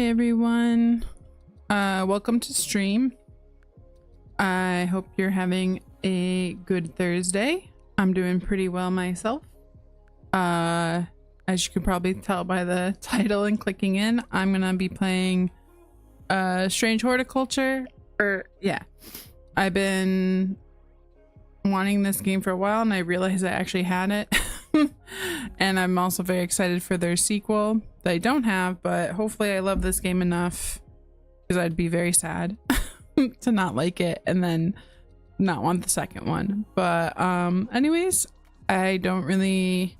everyone. Welcome to stream. I hope you're having a good Thursday. I'm doing pretty well myself. As you can probably tell by the title and clicking in, I'm gonna be playing Strange Horticulture. I've been wanting this game for a while and I realized I actually had it. And I'm also very excited for their sequel that I don't have, but hopefully I love this game enough, because I'd be very sad to not like it and then not want the second one. But anyways, I don't really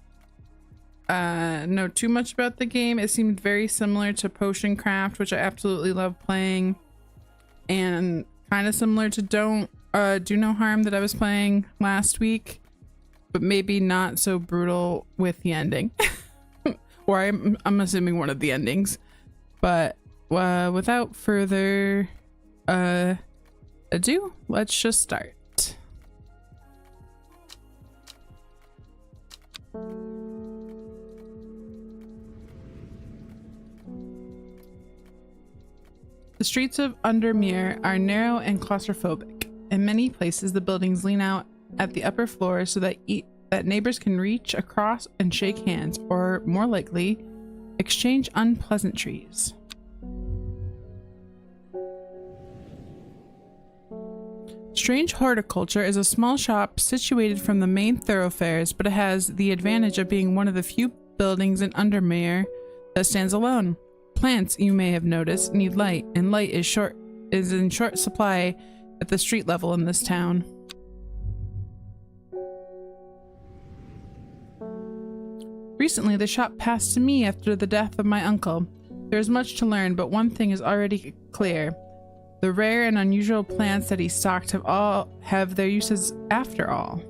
know too much about the game. It seemed very similar to Potion Craft, which I absolutely love playing, and kind of similar to Do No Harm that I was playing last week, but maybe not so brutal with the ending. Or I'm assuming one of the endings. But without further ado, let's just start. The streets of Undermere are narrow and claustrophobic. In many places, the buildings lean out at the upper floors so that neighbors can reach across and shake hands, or more likely, exchange unpleasantries. Strange Horticulture is a small shop situated from the main thoroughfares, but it has the advantage of being one of the few buildings in Undermere that stands alone. Plants, you may have noticed, need light, and light is in short supply at the street level in this town. Recently, the shop passed to me after the death of my uncle. There is much to learn, but one thing is already clear. The rare and unusual plants that he stocked have their uses after all.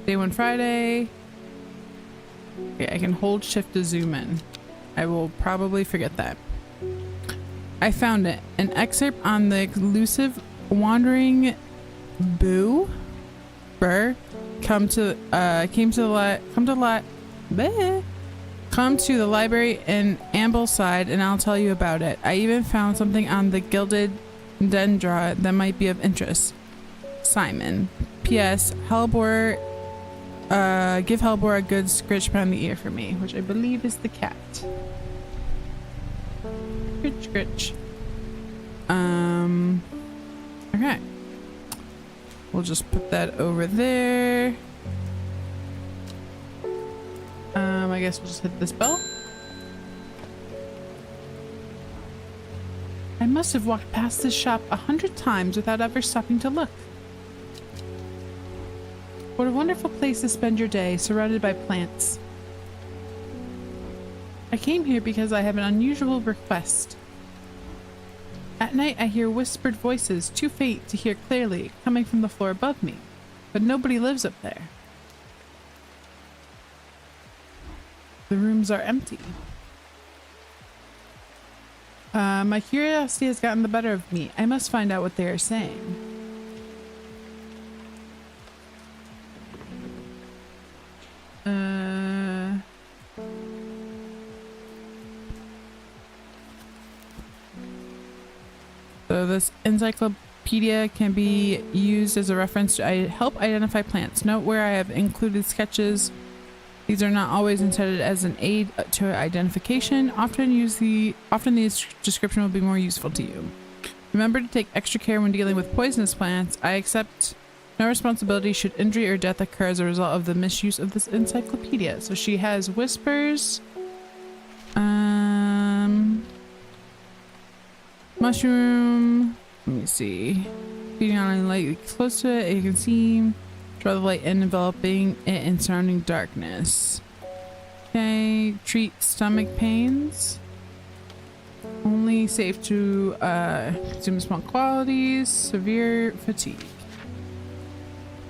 Day 1 Friday. Okay, I can hold shift to zoom in. I will probably forget that. I found it. An excerpt on the elusive wandering Burr come to the library in Ambleside, and I'll tell you about it. I even found something on the gilded dendra that might be of interest. Simon. P.S. Helbor, give Helbor a good scritch behind the ear for me, which I believe is the cat. Scritch. Okay. We'll just put that over there. I guess we'll just hit this bell. I must have walked past this shop 100 times without ever stopping to look. What a wonderful place to spend your day, surrounded by plants. I came here because I have an unusual request. At night, I hear whispered voices, too faint to hear clearly, coming from the floor above me, but nobody lives up there. The rooms are empty. My curiosity has gotten the better of me. I must find out what they are saying. So this encyclopedia can be used as a reference to help identify plants. Note where I have included sketches. These are not always intended as an aid to identification. Often the description will be more useful to you. Remember to take extra care when dealing with poisonous plants. I accept no responsibility should injury or death occur as a result of the misuse of this encyclopedia. So she has whispers. Mushroom. Let me see. Feeding on a light close to it, you can see. Draw the light in, enveloping it in surrounding darkness. Okay. Treat stomach pains. Only safe to consume small quantities. Severe fatigue.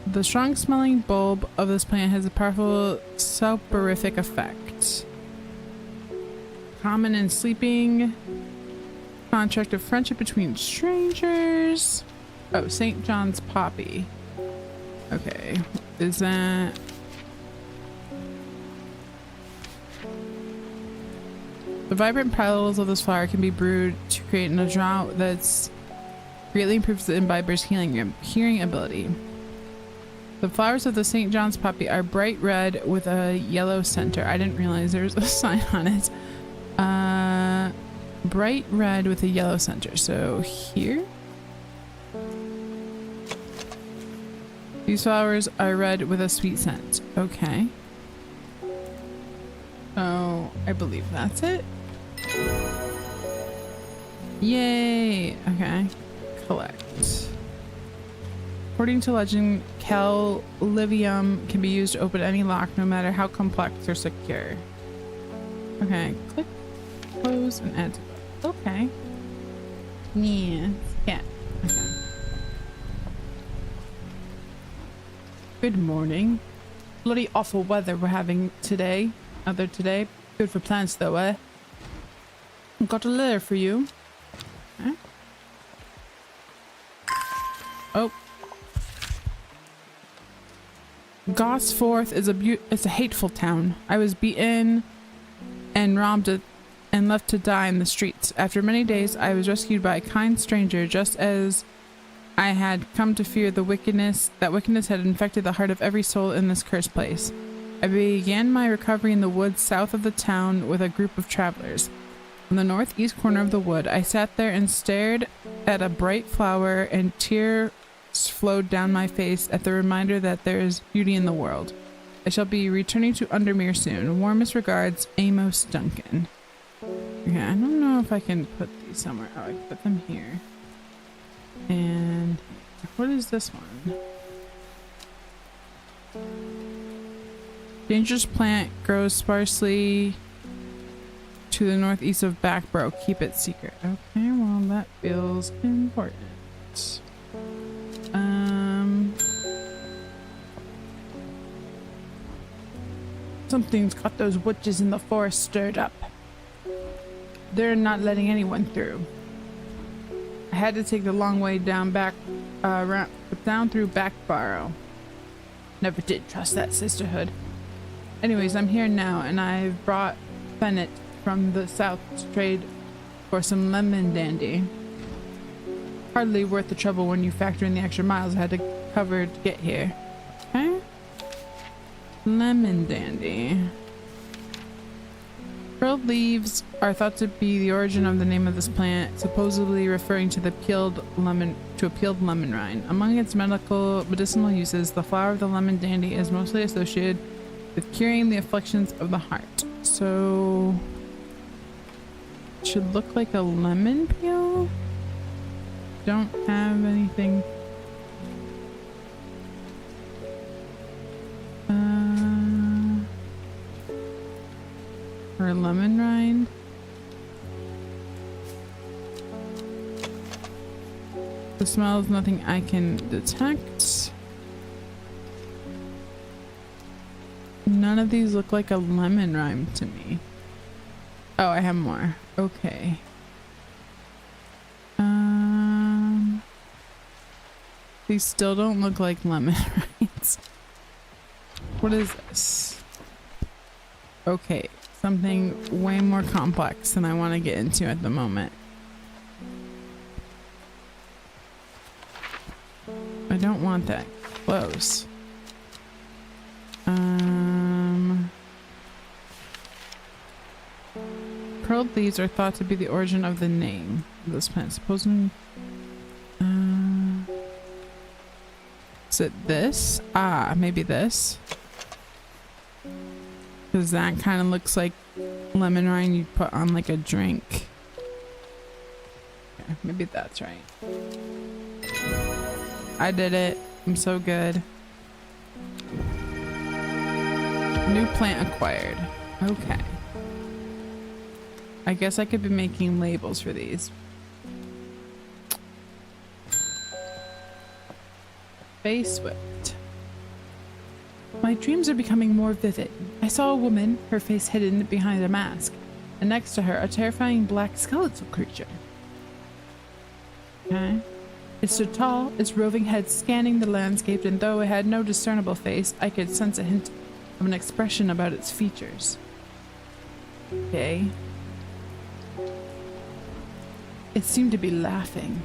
The strong smelling bulb of this plant has a powerful soporific effect. Common in sleeping. Contract of friendship between strangers. Oh, St. John's poppy. Okay, is that... The vibrant petals of this flower can be brewed to create a draught that's greatly improves the imbiber's hearing ability. The flowers of the St. John's poppy are bright red with a yellow center. I didn't realize there was a sign on it. Bright red with a yellow center. So here. These flowers are red with a sweet scent. Okay. So I believe that's it. Yay! Okay. Collect. According to legend, Callivium can be used to open any lock, no matter how complex or secure. Okay. Click, close, and add to book. Okay. Yes. Yeah. Okay. Good morning. Bloody awful weather we're having today. Today. Good for plants though, eh? Got a letter for you. Okay. Oh. Gosforth is it's a hateful town. I was beaten and robbed and left to die in the streets. After many days, I was rescued by a kind stranger, just as I had come to fear that wickedness had infected the heart of every soul in this cursed place. I began my recovery in the woods south of the town with a group of travelers. In the northeast corner of the wood, I sat there and stared at a bright flower, and tears flowed down my face at the reminder that there is beauty in the world. I shall be returning to Undermere soon. Warmest regards, Amos Duncan. Okay, I don't know if I can put these somewhere. Oh, I can put them here. And what is this one? Dangerous plant grows sparsely to the northeast of Backborough. Keep it secret. Okay, well that feels important. Something's got those witches in the forest stirred up. They're not letting anyone through. I had to take the long way down down through Backborough. Never did trust that sisterhood. Anyways, I'm here now, and I've brought Bennett from the south to trade for some lemon dandy. Hardly worth the trouble when you factor in the extra miles I had to cover to get here. Okay? Lemon dandy. Curled leaves are thought to be the origin of the name of this plant, supposedly referring to a peeled lemon rind. Among its medicinal uses, the flower of the lemon dandy is mostly associated with curing the afflictions of the heart. So it should look like a lemon peel. Don't have anything. Or a lemon rind. The smell is nothing I can detect. None of these look like a lemon rind to me. Oh, I have more. Okay. These still don't look like lemon rinds. What is this? Okay, something way more complex than I want to get into at the moment. I don't want that close. Curled leaves are thought to be the origin of the name of this plant. Supposing is it this? Ah, maybe this. Because that kind of looks like lemon rind you'd put on like a drink. Okay, maybe that's right. I did it. I'm so good. New plant acquired. Okay. I guess I could be making labels for these. Face whipped. My dreams are becoming more vivid. I saw a woman, her face hidden behind a mask, and next to her, a terrifying black skeletal creature. Okay. It stood tall, its roving head scanning the landscape, and though it had no discernible face, I could sense a hint of an expression about its features. Okay. It seemed to be laughing.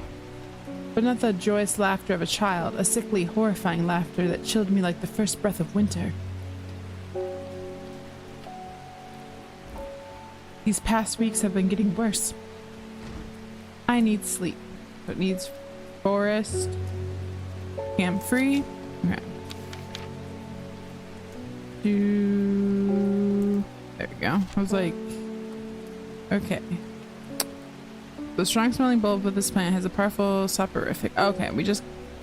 But not the joyous laughter of a child, a sickly, horrifying laughter that chilled me like the first breath of winter. These past weeks have been getting worse. I need sleep. So it needs forest, camp free. Okay. There we go. I was like, okay. The strong smelling bulb of this plant has a powerful soporific. Okay, I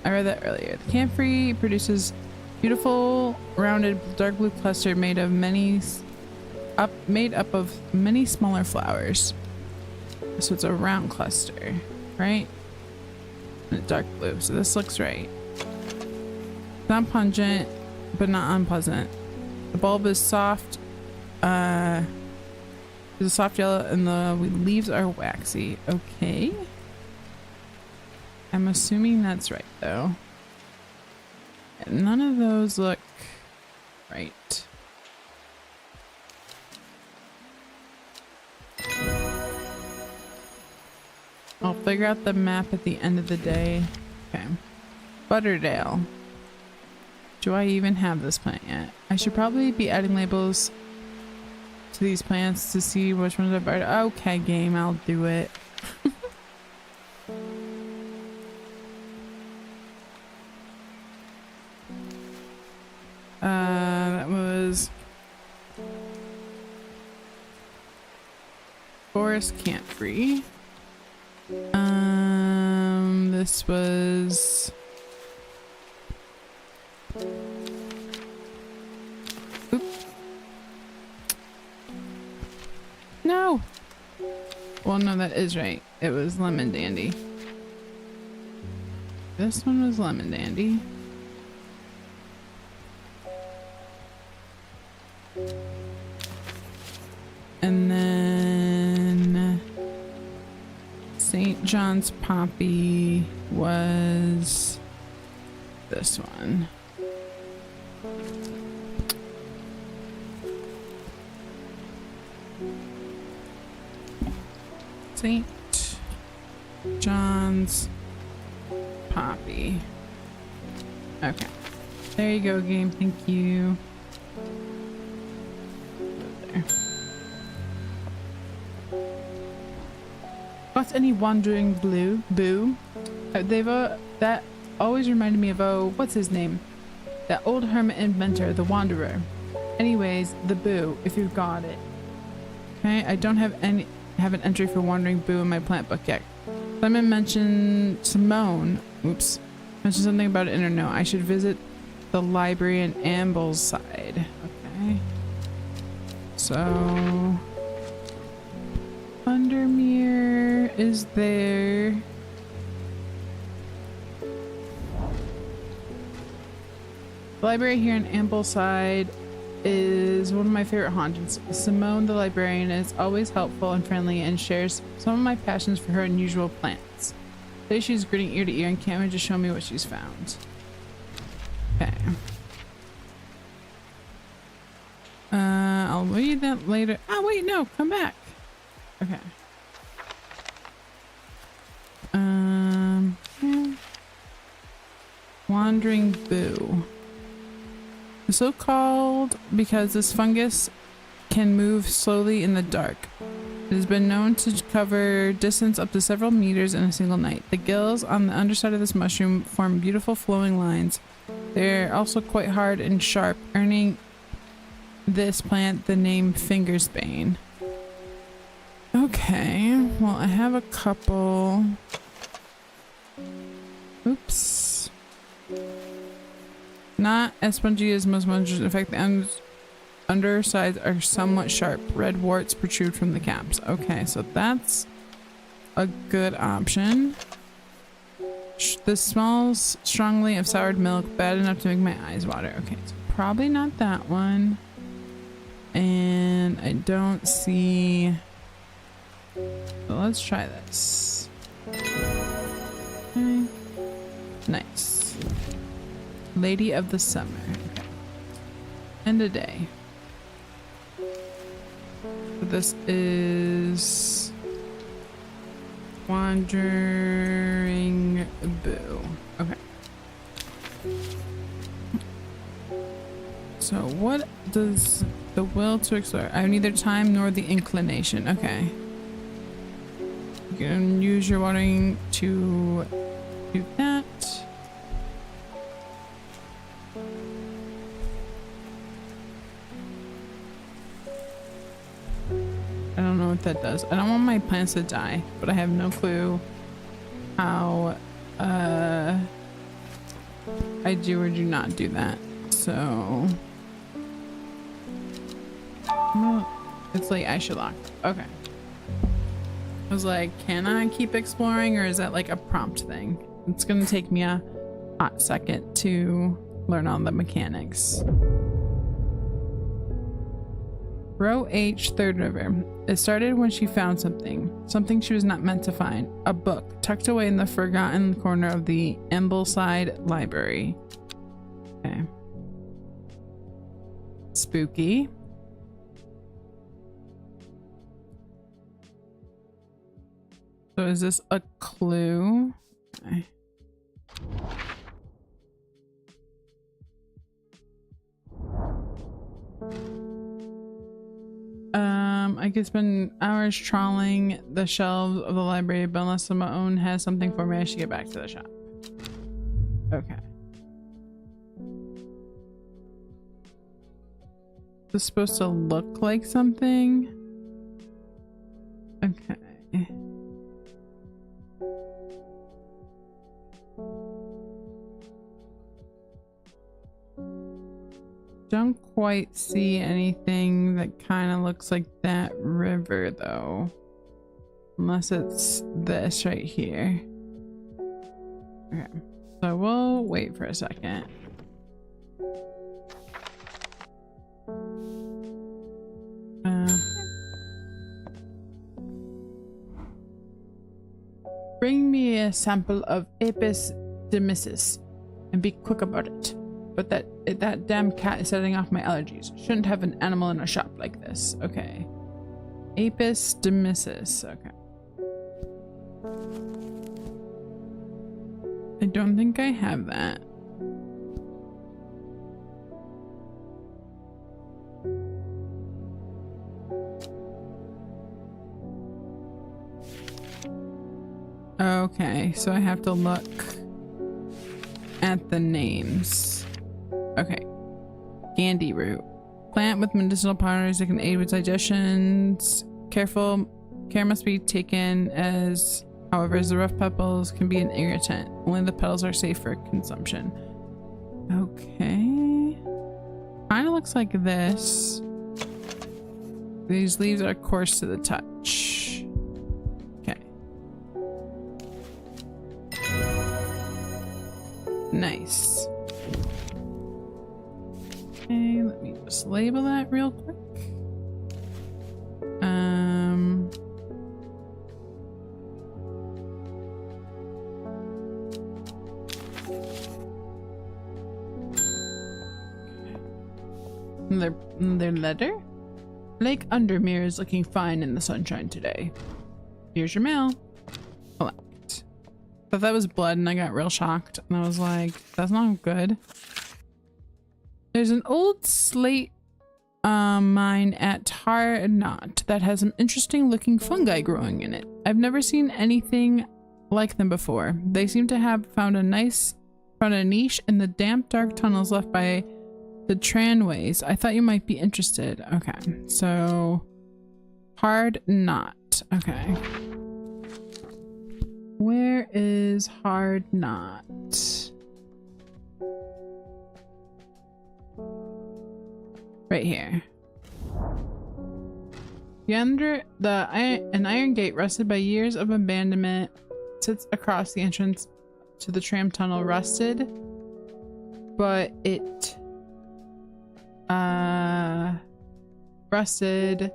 read that earlier. The camphor produces beautiful rounded dark blue cluster made up of many smaller flowers. So it's a round cluster, right? And dark blue. So this looks right. Not pungent, but not unpleasant. The bulb is soft. There's a soft yellow and the leaves are waxy. Okay. I'm assuming that's right though. And none of those look right. I'll figure out the map at the end of the day. Okay. Butterdale. Do I even have this plant yet? I should probably be adding labels to these plants to see which ones are better. Okay, game, I'll do it. That was forest camphor. This was no. Well, no, that is right. It was lemon dandy. This one was lemon dandy. And then St. John's poppy was this one. St. John's poppy. Okay. There you go, game. Thank you. There. What's any wandering blue? Boo. That always reminded me of, what's his name? That old hermit inventor, the Wanderer. Anyways, the Boo, if you've got it. Okay, I don't have an entry for Wandering Boo in my plant book yet. Simon mentioned mentioned something about it in her note. I should visit the library in Ambleside. Okay. So Undermere is there. The library here in Ambleside is one of my favorite haunts. Simone, the librarian, is always helpful and friendly and shares some of my passions for her unusual plants. Today she's grinning ear to ear and can't wait to show me what she's found. Okay. I'll read that later. Oh wait, no, come back. Okay. Wandering Boo. So called because this fungus can move slowly in the dark. It has been known to cover distance up to several meters in a single night. The gills on the underside of this mushroom form beautiful flowing lines. They're also quite hard and sharp, earning this plant the name Fingersbane. Okay, well I have a couple. Oops. Not as spongy as most munchers. In fact, the undersides are somewhat sharp. Red warts protrude from the caps. Okay, so that's a good option. This smells strongly of soured milk, bad enough to make my eyes water. Okay, so probably not that one. And I don't see... So let's try this. Okay. Lady of the Summer. Okay. End of day. So this is Wandering Boo. Okay. So what does the will to explore? I have neither time nor the inclination. Okay. You can use your watering to do that. I don't know what that does. I don't want my plants to die, but I have no clue how I do or do not do that. So well, it's like I should lock. Okay. I was like, can I keep exploring, or is that like a prompt thing? It's gonna take me a hot second to learn all the mechanics. Row H, third river. It started when she found something she was not meant to find. A book tucked away in the forgotten corner of the Ambleside Library. Okay. Spooky. So is this a clue? Okay. I could spend hours trawling the shelves of the library, but unless someone own has something for me, I should get back to the shop. Okay. Is this supposed to look like something? Okay. Don't quite see anything that kind of looks like that river though, unless it's this right here. Okay, so we'll wait for a second. Bring me a sample of Apis demyssis and be quick about it. But that damn cat is setting off my allergies. Shouldn't have an animal in a shop like this. Okay. Apis demyssis. Okay. I don't think I have that. Okay, so I have to look at the names. Okay. Gandhi root. Plant with medicinal powders that can aid with digestion. Care must be taken as, however, as the rough petals can be an irritant. Only the petals are safe for consumption. Okay. Kind of looks like this. These leaves are coarse to the touch. Okay. Nice. Okay, let me just label that real quick. Their letter? Lake Undermere is looking fine in the sunshine today. Here's your mail. Collect. Thought that was blood and I got real shocked and I was like, that's not good. There's an old slate mine at Tarnot that has some interesting looking fungi growing in it. I've never seen anything like them before. They seem to have found a niche in the damp dark tunnels left by the Tranways. I thought you might be interested. Okay, so Hard Knot. Okay. Where is Hard Knot? Right here. An iron gate rusted by years of abandonment sits across the entrance to the tram tunnel. Rusted, but it rusted.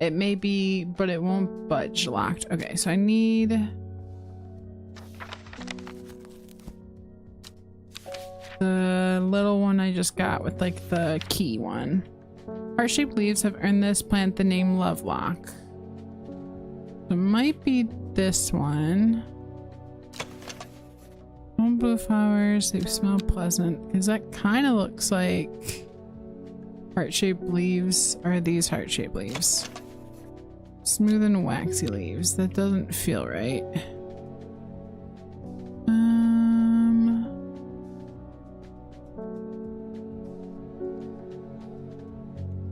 It may be, but it won't budge. Locked. Okay, so I need the little one I just got with like the key one. Heart-shaped leaves have earned this plant the name Lovelock. So it might be this one. Small blue flowers, they smell pleasant, because that kind of looks like heart-shaped leaves. Are these heart-shaped leaves? Smooth and waxy leaves. That doesn't feel right.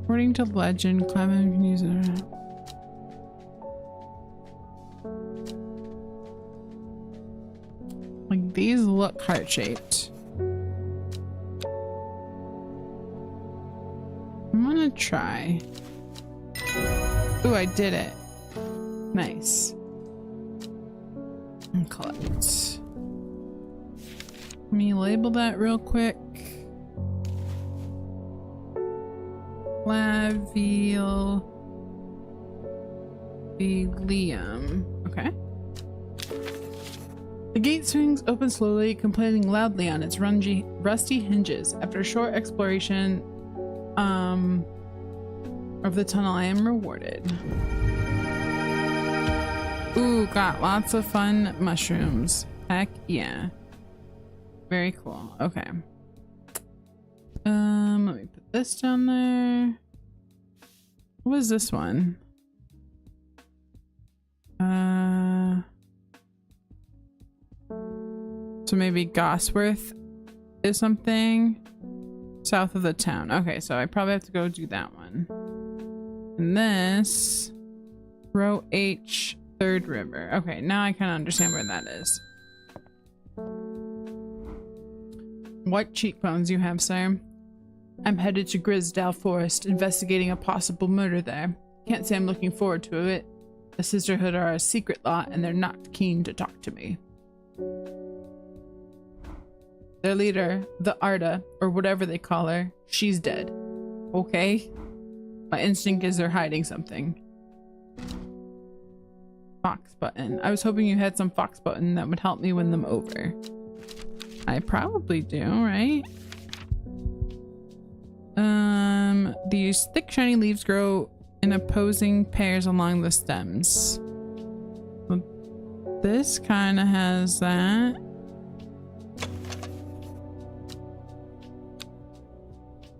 According to legend, Clement can use it. Like these look heart-shaped. I'm gonna try. Ooh, I did it. Nice. And collect. Let me label that real quick. Flavilium. Okay. The gate swings open slowly, complaining loudly on its rusty hinges. After a short exploration of the tunnel, I am rewarded. Ooh, got lots of fun mushrooms. Heck yeah. Very cool. Okay. Let me put this down there. What was this one? So maybe Gosworth is something south of the town. Okay, so I probably have to go do that one. And this row H, Third River. Okay, now I kind of understand where that is. What cheekbones you have, sir. I'm headed to Grisdale Forest, investigating a possible murder there. Can't say I'm looking forward to it. The Sisterhood are a secret lot, and they're not keen to talk to me. Their leader, the Arda, or whatever they call her, she's dead. Okay? My instinct is they're hiding something. Fox button. I was hoping you had some fox button that would help me win them over. I probably do, right? These thick shiny leaves grow in opposing pairs along the stems. Well, this kind of has that.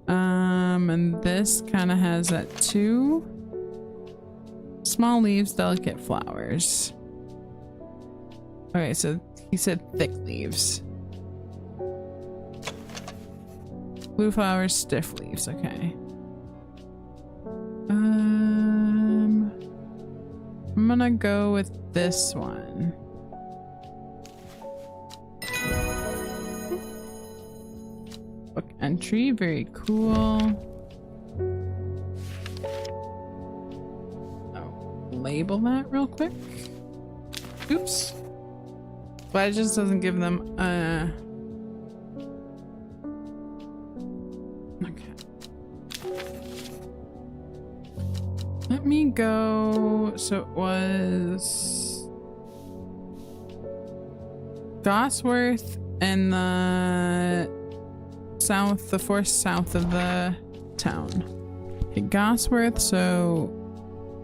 And this kind of has that too. Small leaves, delicate flowers. Okay, so he said thick leaves. Blue flowers, stiff leaves. Okay. I'm gonna go with this one. Book entry, very cool. Oh, label that real quick. Oops. But it just doesn't give them let me go. So it was Gosworth and the south, the forest south of the town. Okay, Gosworth, so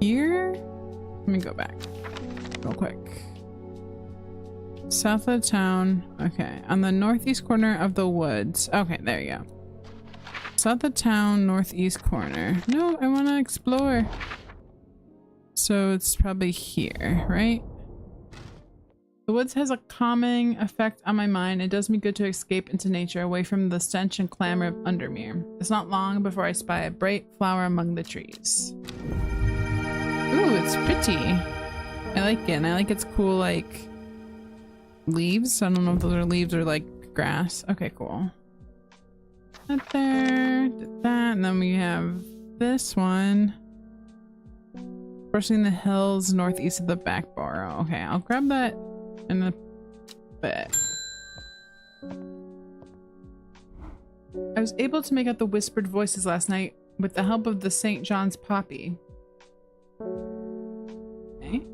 here? Let me go back real quick. South of the town. Okay, on the northeast corner of the woods. Okay, there you go. South of town, northeast corner. No, I want to explore. So it's probably here, right? The woods has a calming effect on my mind. It does me good to escape into nature, away from the stench and clamor of Undermere. It's not long before I spy a bright flower among the trees. Ooh, it's pretty. I like it, and I like its cool, like, leaves. I don't know if those are leaves or, like, grass. Okay, cool. That there, did that, and then we have this one. Brushing the hills northeast of the back burrow. Okay, I'll grab that in a bit. I was able to make out the whispered voices last night with the help of the St. John's poppy. Okay.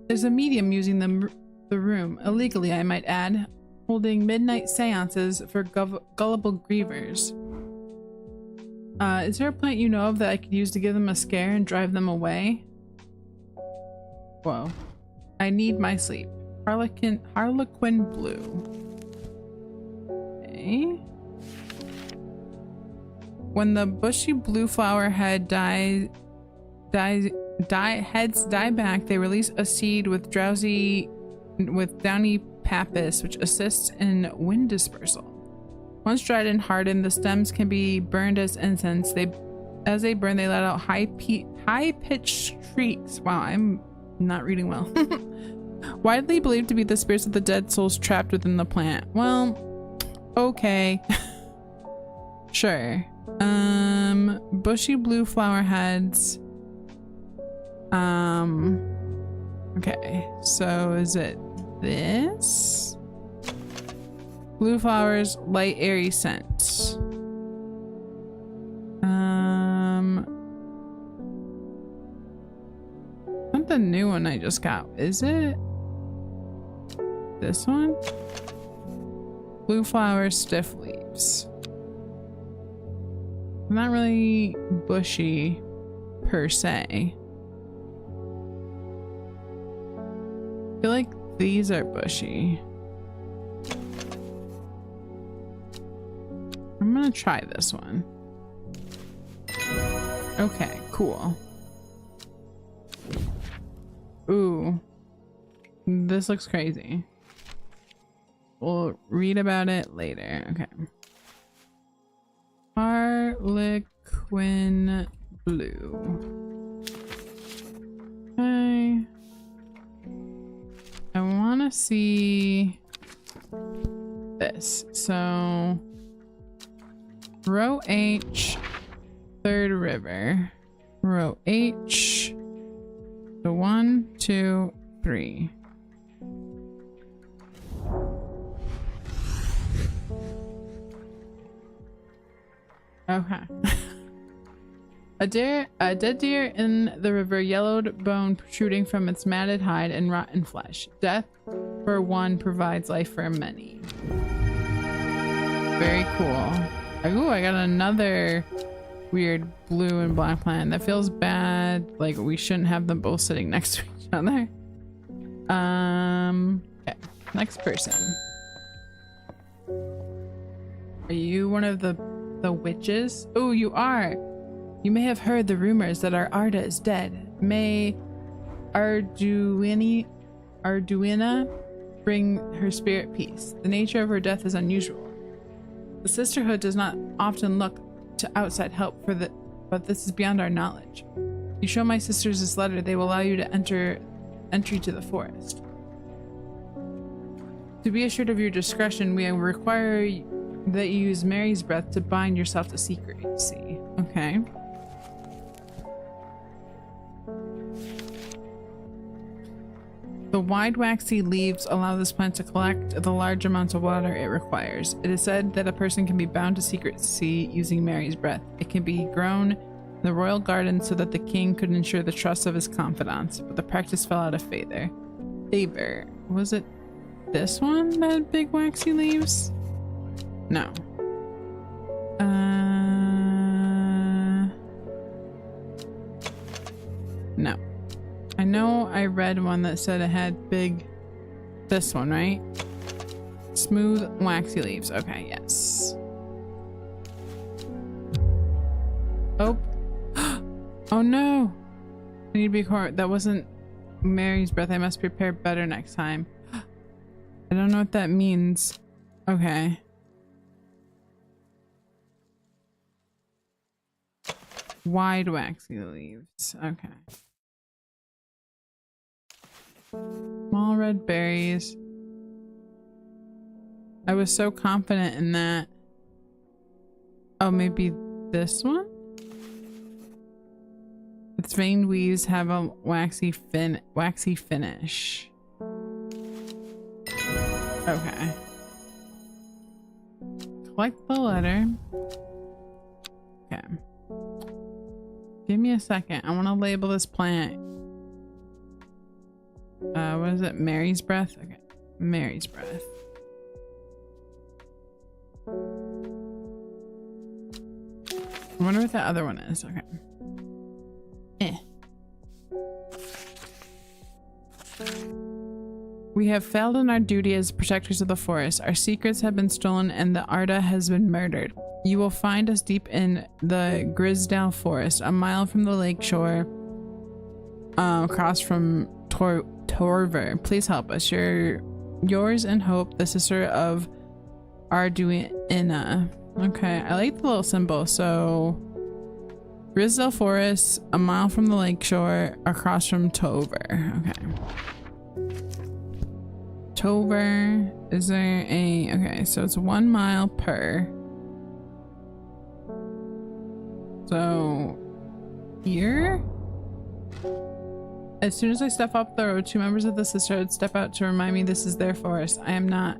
There's a medium using the room, illegally I might add. holding midnight seances for gullible grievers. Is there a plant you know of that I could use to give them a scare and drive them away? Whoa. I need my sleep. Harlequin blue. Okay. When the bushy blue flower head heads die back, they release a seed with downy pappus, which assists in wind dispersal. Once dried and hardened, the stems can be burned as incense. As they burn, they let out high-pitched shrieks. Wow, I'm not reading well. Widely believed to be the spirits of the dead souls trapped within the plant. Well, okay. Sure. Bushy blue flower heads. Okay, so is it this? Blue flowers, light airy scent. Not the new one I just got, is it? This one? Blue flowers, stiff leaves. Not really bushy per se. I feel like these are bushy. I'm gonna try this one. Okay, cool. Ooh. This looks crazy. We'll read about it later. Okay. Harlequin blue. Okay. I want to see this. So row H, third river. Row H. So 1, 2, 3. Okay. A dead deer in the river, yellowed bone protruding from its matted hide and rotten flesh. Death for one provides life for many. Very cool. Ooh, I got another weird blue and black plant. That feels bad. Like we shouldn't have them both sitting next to each other. Okay. Next person. Are you one of the witches? Oh, you are. You may have heard the rumors that our Arda is dead. May Arduina bring her spirit peace. The nature of her death is unusual. The sisterhood does not often look to outside help but this is beyond our knowledge. You show my sisters this letter, they will allow you to entry to the forest. To be assured of your discretion, we require that you use Mary's breath to bind yourself to secrecy. Okay. The wide waxy leaves allow this plant to collect the large amounts of water it requires. It is said that a person can be bound to secrecy using Mary's breath. It can be grown in the royal garden so that the king could ensure the trust of his confidants, but the practice fell out of favor. Was it this one that had big waxy leaves? No. No. I know I read one that said it had this one, right? Smooth, waxy leaves. Okay, yes. Oh. Oh no. I need to be quiet. That wasn't Mary's breath. I must prepare better next time. I don't know what that means. Okay. Wide waxy leaves. Okay. Small red berries. I was so confident in that. Oh, maybe this one? Its veined leaves have a waxy finish. Okay. Collect the letter. Okay. Give me a second. I want to label this plant. What is it? Mary's breath? Okay. Mary's breath. I wonder what the other one is. Okay. We have failed in our duty as protectors of the forest. Our secrets have been stolen and the Arda has been murdered. You will find us deep in the Grisdale forest, a mile from the lake shore, across from Torver. Please help us. Yours in hope, the sister of Arduina. Okay, I like the little symbol. So, Grisdale forest, a mile from the lake shore, across from Tover. Okay. Tover, is there a, okay, so it's 1 mile per. So, here? As soon as I step up the road, 2 members of the sisterhood step out to remind me this is their forest. I'm not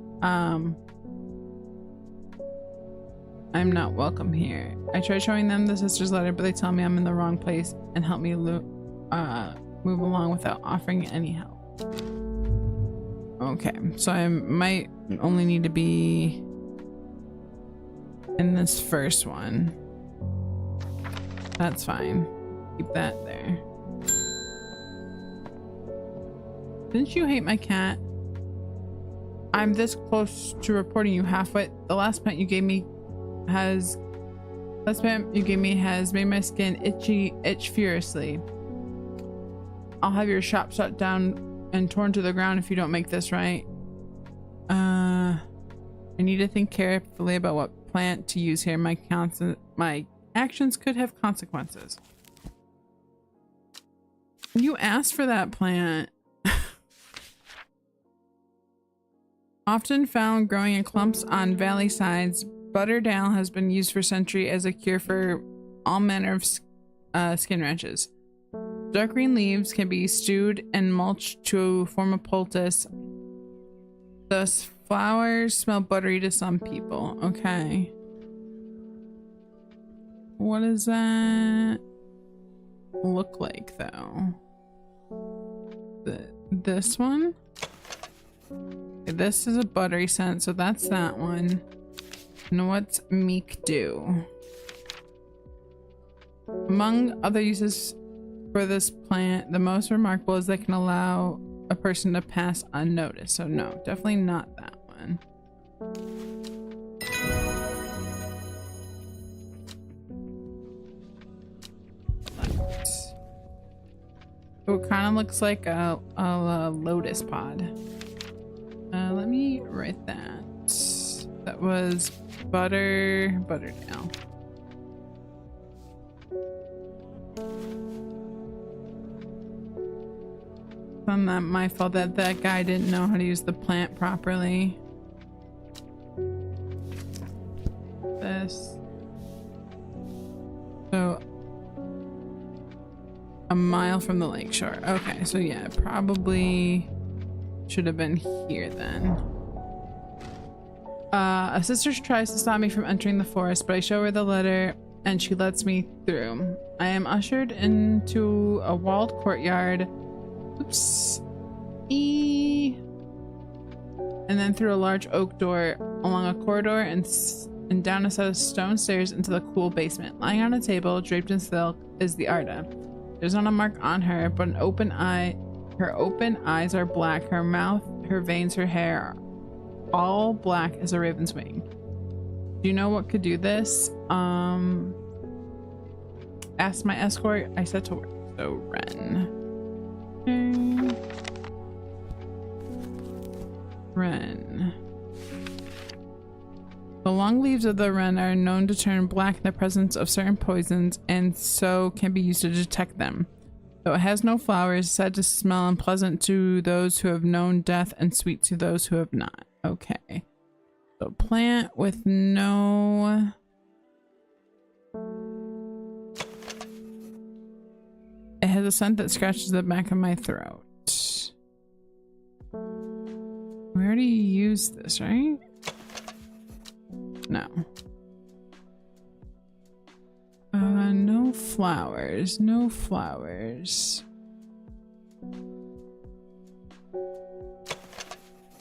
welcome here. I try showing them the sister's letter, but they tell me I'm in the wrong place and help me move along without offering any help. Okay, so I might only need to be in this first one. That's fine. Keep that there. Didn't you hate my cat? I'm this close to reporting you halfway. The last plant you gave me has made my skin itch furiously. I'll have your shop shut down and torn to the ground if you don't make this right. I need to think carefully about what plant to use here. My actions could have consequences. You asked for that plant. Often found growing in clumps on valley sides, Butterdale has been used for centuries as a cure for all manner of skin rashes. Dark green leaves can be stewed and mulched to form a poultice. Thus, flowers smell buttery to some people. Okay. What does that look like, though? This one? Okay, this is a buttery scent, so that's that one. And what's Meek do? Among other uses for this plant, the most remarkable is that it can allow a person to pass unnoticed. So no, definitely not that one. Oh, it kind of looks like a lotus pod. Let me write that. That was Butterdale. It's not my fault that that guy didn't know how to use the plant properly. This. So, a mile from the lakeshore. Okay, so yeah, it probably should have been here then. A sister tries to stop me from entering the forest, but I show her the letter and she lets me through. I am ushered into a walled courtyard. Oops. And then through a large oak door, along a corridor, and down a set of stone stairs into the cool basement. Lying on a table, draped in silk, is the Arda. There's not a mark on her, but her open eyes are black. Her mouth, her veins, her hair, all black as a raven's wing. Do you know what could do this? Asked my escort. I set to work. So Ren. Wren. The long leaves of the wren are known to turn black in the presence of certain poisons, and so can be used to detect them. Though it has no flowers, said to smell unpleasant to those who have known death and sweet to those who have not. Okay. So plant with no... It has a scent that scratches the back of my throat. We already used this, right? No. No flowers. No flowers.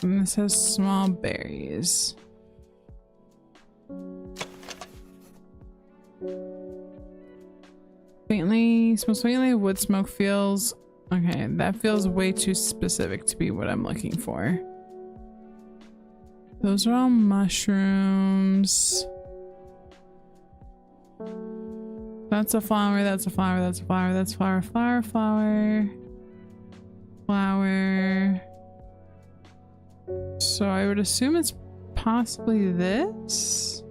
And this has small berries. Smells faintly of wood smoke. Feels okay. That feels way too specific to be what I'm looking for. Those are all mushrooms. That's a flower, that's a flower, that's a flower, that's flower, flower, flower, flower. So I would assume it's possibly this.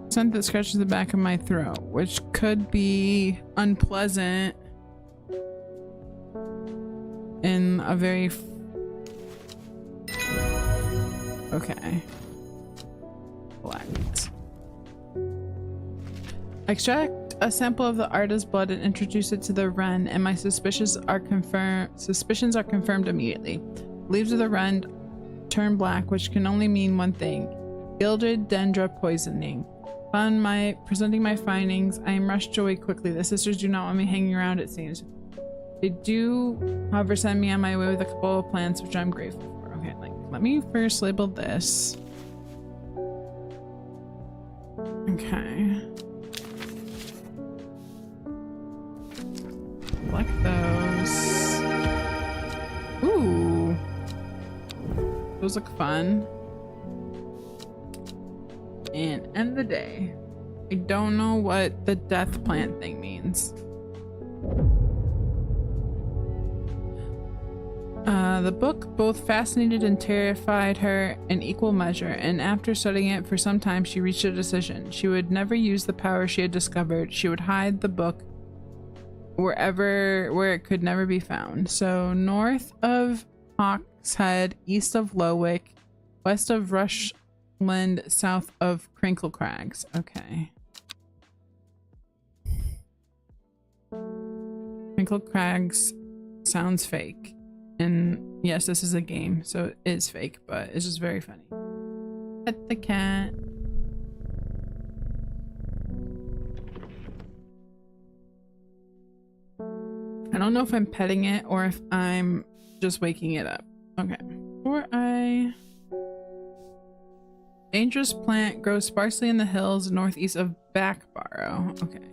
Scent that scratches the back of my throat, which could be unpleasant in a very okay. Collect. Extract a sample of the artist's blood and introduce it to the wren, and my suspicions are confirmed immediately. Leaves of the wren turn black, which can only mean one thing: gilded dendra poisoning. Presenting my findings, I am rushed away quickly. The sisters do not want me hanging around, it seems. They do, however, send me on my way with a couple of plants, which I'm grateful for. Okay, like, let me first label this. Okay. Collect those. Ooh. Those look fun. And end the day. I don't know what the death plant thing means. The book both fascinated and terrified her in equal measure, and after studying it for some time, she reached a decision. She would never use the power she had discovered. She would hide the book where it could never be found. So north of Hawkshead, east of Lowick, west of Rushland, south of Crinkle Crags. Okay. Crinkle Crags sounds fake. And yes, this is a game, so it is fake, but it's just very funny. Pet the cat. I don't know if I'm petting it or if I'm just waking it up. Okay. Dangerous plant grows sparsely in the hills northeast of Backbarrow. Okay.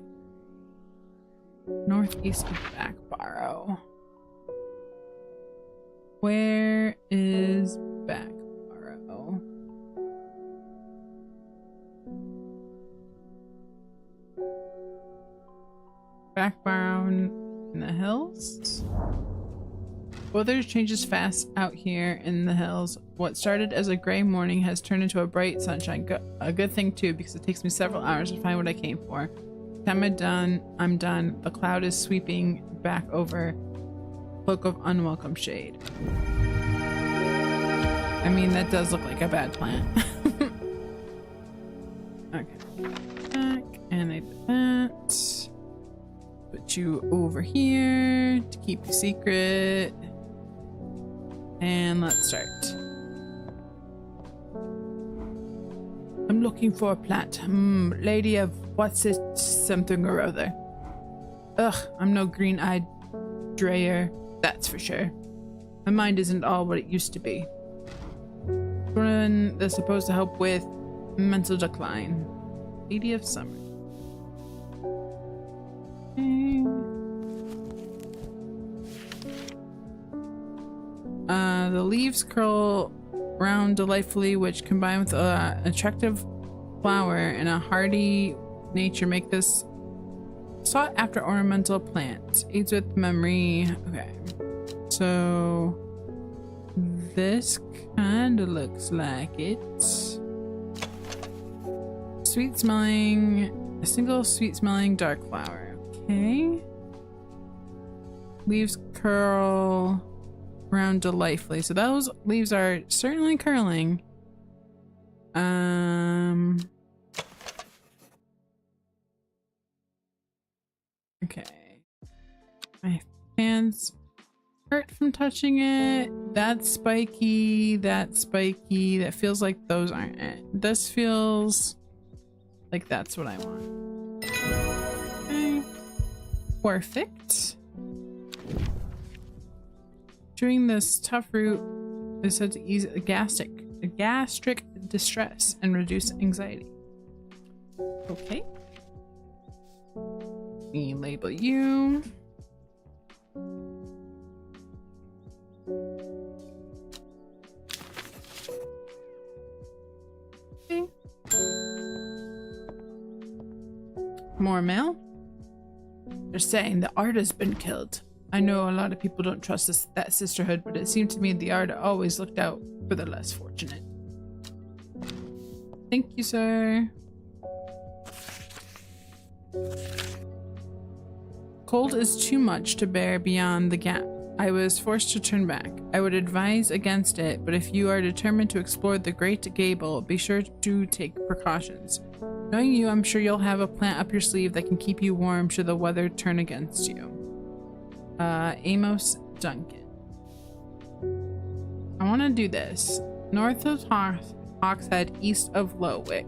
Northeast of Backbarrow. Where is Backbarrow? Backbarrow in the hills? Weather changes fast out here in the hills. What started as a gray morning has turned into a bright sunshine. A good thing too, because it takes me several hours to find what I came for. By the time I'm done. The cloud is sweeping back over. Cloak of unwelcome shade. I mean, that does look like a bad plant. Okay. Back, and I did that. Put you over here to keep you secret. And let's start. I'm looking for a plant. Lady of what's it? Something or other. Ugh, I'm no green-eyed drayer. That's for sure. My mind isn't all what it used to be. They're supposed to help with mental decline. Lady of Summer. Okay. The leaves curl round delightfully, which combined with an attractive flower and a hardy nature make this sought after ornamental plant. Aids with memory. Okay. So this kind of looks like it. Sweet smelling, a single sweet smelling dark flower. Okay. Leaves curl around delightfully. So those leaves are certainly curling. Okay. My hands hurt from touching it. That's spiky. That's spiky. That feels like those aren't it. This feels like that's what I want. Okay. Perfect. Chewing this tough root is said to ease gastric distress and reduce anxiety. Okay. We label you. Okay. More mail. They're saying the Arda has been killed. I know a lot of people don't trust that sisterhood, but it seemed to me the Arda always looked out for the less fortunate. Thank you, sir. Cold is too much to bear beyond the gap. I was forced to turn back. I would advise against it, but if you are determined to explore the Great Gable, be sure to take precautions. Knowing you, I'm sure you'll have a plant up your sleeve that can keep you warm should the weather turn against you. Amos Duncan. I want to do this. North of Hawkshead, east of Lowick.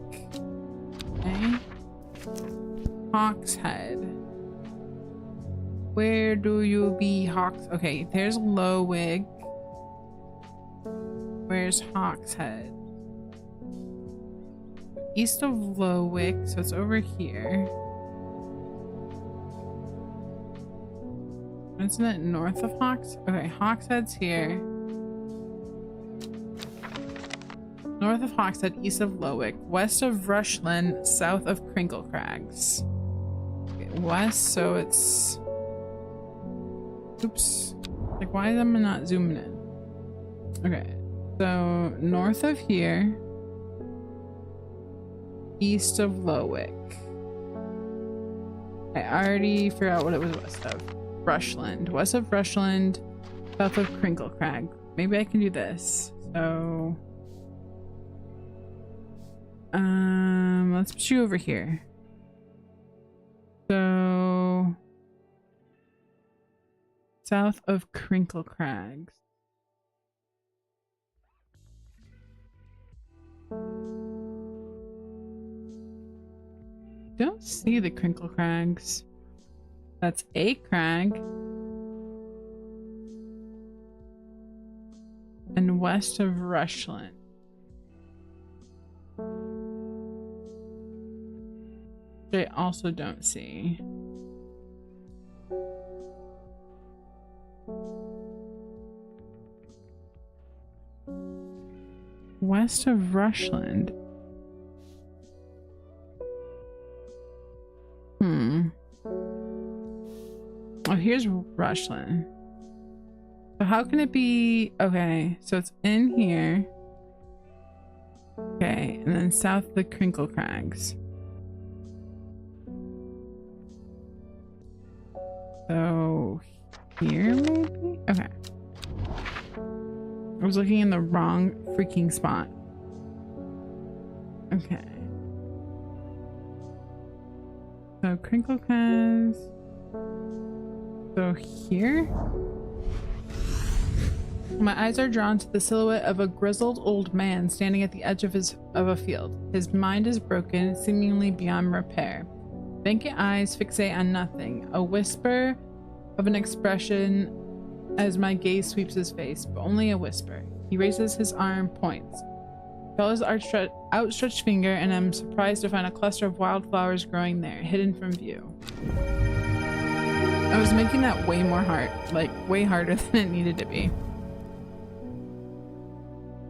Okay. Hawkshead. Where do you be, Hawks? Okay, there's Lowick. Where's Hawkshead? East of Lowick, so it's over here. Isn't it north of Hawks? Okay, Hawkshead's here. North of Hawkshead, east of Lowick, west of Rushland, south of Crinkle Crags. Okay, west, so it's... Oops. Like, why am I not zooming in? Okay, so north of here, east of Lowick. I already figured out what it was west of. Rushland. West of Rushland, south of Crinkle Crag. Maybe I can do this. So... let's put you over here. So... south of Crinkle Crags. Don't see the Crinkle Crags. That's a crag. And west of Rushland. Which I also don't see. West of Rushland. Oh, here's Rushland. So how can it be? Okay, so it's in here. Okay, and then south of the Crinkle Crags. So here maybe? Okay. I was looking in the wrong freaking spot. Okay. So Crinkle Crags. So here? My eyes are drawn to the silhouette of a grizzled old man standing at the edge of a field. His mind is broken, seemingly beyond repair. Vacant eyes fixate on nothing. A whisper of an expression as my gaze sweeps his face, but only a whisper. He raises his arm, points. I felt his outstretched finger, and I'm surprised to find a cluster of wildflowers growing there, hidden from view. I was making that way more hard, like way harder than it needed to be.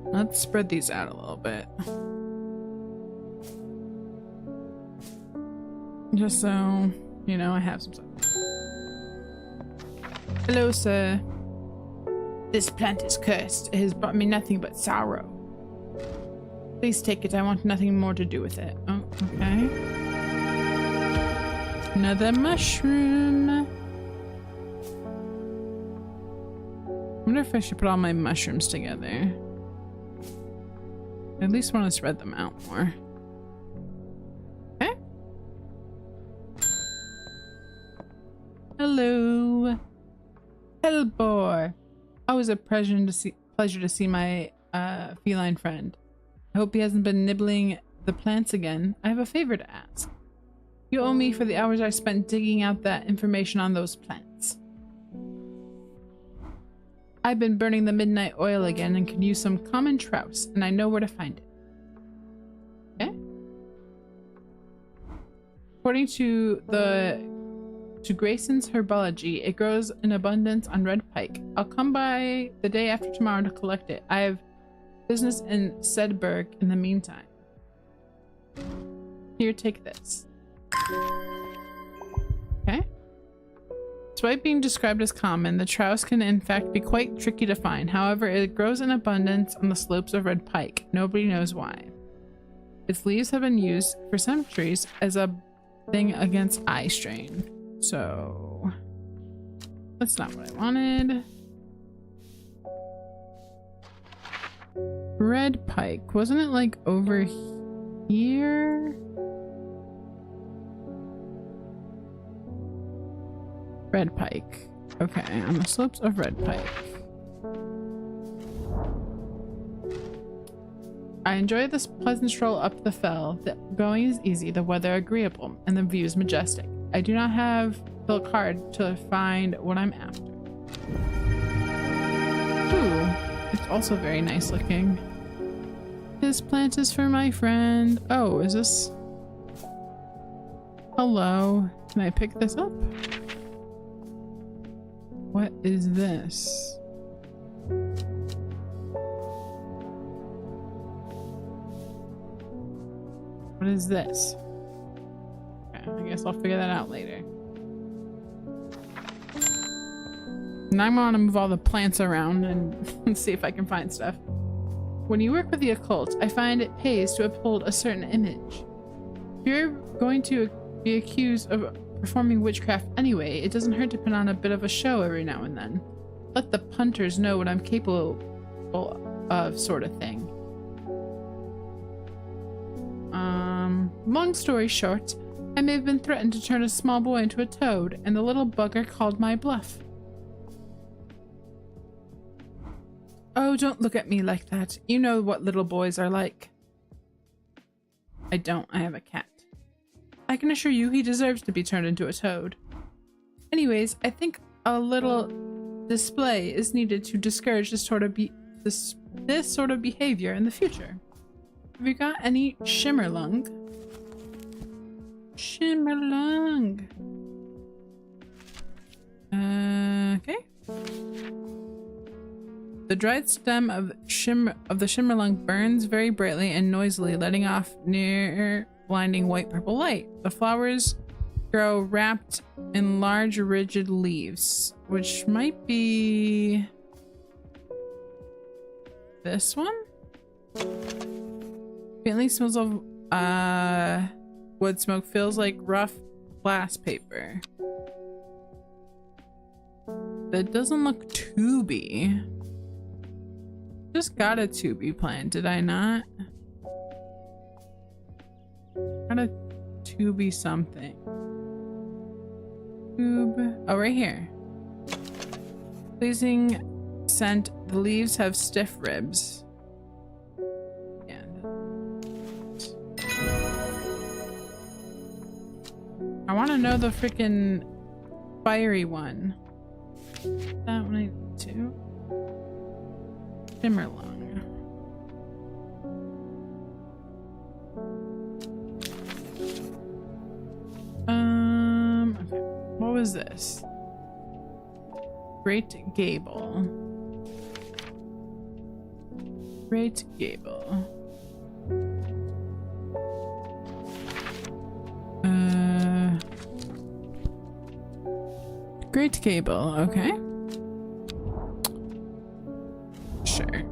Let's spread these out a little bit. Just so, you know, I have some stuff. Hello, sir. This plant is cursed. It has brought me nothing but sorrow. Please take it. I want nothing more to do with it. Oh, okay. Another mushroom. I wonder if I should put all my mushrooms together. I at least want to spread them out more. Okay. Hello. Hellbore. Always a pleasure to see my feline friend. I hope he hasn't been nibbling the plants again. I have a favor to ask. You owe me for the hours I spent digging out that information on those plants. I've been burning the midnight oil again and can use some common trouse, and I know where to find it. Okay? According to Grayson's herbology, it grows in abundance on red pike. I'll come by the day after tomorrow to collect it. I have business in Sedberg in the meantime. Here, take this. Okay. Despite being described as common, the Trouse can in fact be quite tricky to find. However, it grows in abundance on the slopes of red pike. Nobody knows why. Its leaves have been used for centuries as a thing against eye strain. So that's not what I wanted. Red pike, wasn't it like over here? Red pike. Okay, on the slopes of red pike. I enjoy this pleasant stroll up the fell. The going is easy, the weather agreeable, and the views majestic. I do not have to look hard to find what I'm after. Ooh, it's also very nice looking. This plant is for my friend. Oh, is this? Hello. Can I pick this up? What is this? What is this? Okay, I guess I'll figure that out later. Now I'm gonna move all the plants around and see if I can find stuff. When you work with the occult, I find it pays to uphold a certain image. If you're going to be accused of performing witchcraft anyway, it doesn't hurt to put on a bit of a show every now and then. Let the punters know what I'm capable of, sort of thing. Long story short, I may have been threatened to turn a small boy into a toad, and the little bugger called my bluff. Oh, don't look at me like that. You know what little boys are like. I don't. I have a cat. I can assure you he deserves to be turned into a toad. Anyways, I think a little display is needed to discourage this sort of behavior in the future. Have you got any shimmerlung? Shimmerlung. Okay. The dried stem of the shimmerlung burns very brightly and noisily, letting off near blinding white-purple light. The flowers grow wrapped in large, rigid leaves, which might be this one? Faintly smells of wood smoke, feels like rough glass paper. That doesn't look tubey. Just got a tubey plant, did I not? Got a tubey something. Tube. Oh, right here. Pleasing scent. The leaves have stiff ribs. I want to know the freaking fiery one. That one I need to. Shimmerlung. Okay. What was this? Great Gable. Great Gable. Great Gable, okay. Sure.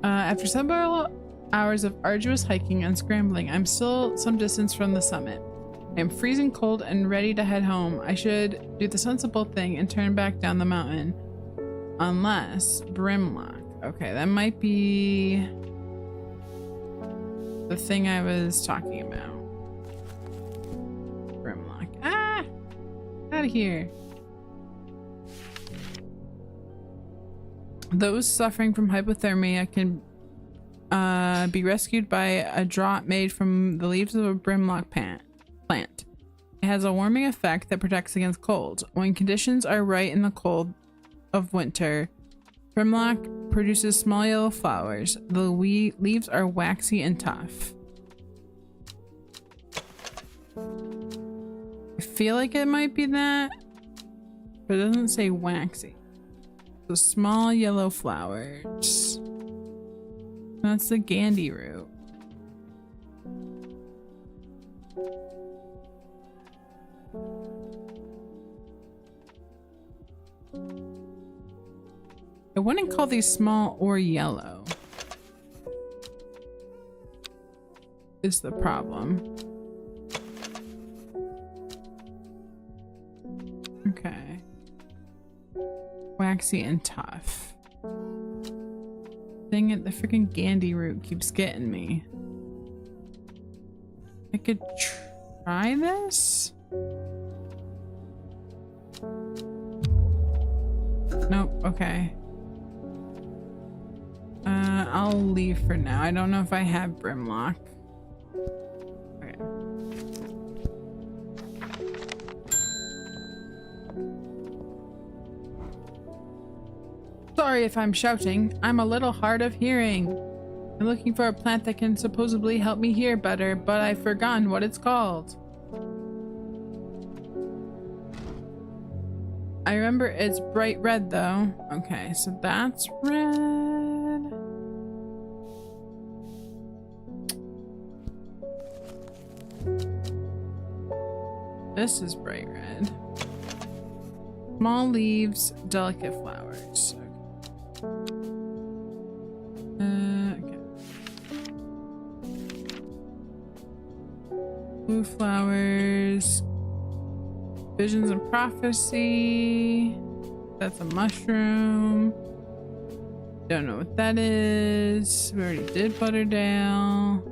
After several hours of arduous hiking and scrambling, I'm still some distance from the summit. I am freezing cold and ready to head home. I should do the sensible thing and turn back down the mountain. Unless Brimlock. Okay, that might be the thing I was talking about. Brimlock. Ah! Out of here. Those suffering from hypothermia can be rescued by a draught made from the leaves of a brimlock plant. It has a warming effect that protects against cold. When conditions are right in the cold of winter, brimlock produces small yellow flowers. The leaves are waxy and tough. I feel like it might be that, but it doesn't say waxy. So small yellow flowers. That's the Gandhi root. I wouldn't call these small or yellow. Is the problem. Okay. Waxy and tough. Dang it, the freaking Gandhi root keeps getting me. I could try this? Nope, okay. I'll leave for now. I don't know if I have Brimlock. Okay. Sorry if I'm shouting. I'm a little hard of hearing. I'm looking for a plant that can supposedly help me hear better, but I've forgotten what it's called. I remember it's bright red though. Okay, so that's red. This is bright red. Small leaves, delicate flowers. Okay. Blue flowers. Visions of prophecy. That's a mushroom. Don't know what that is. We already did Butterdale.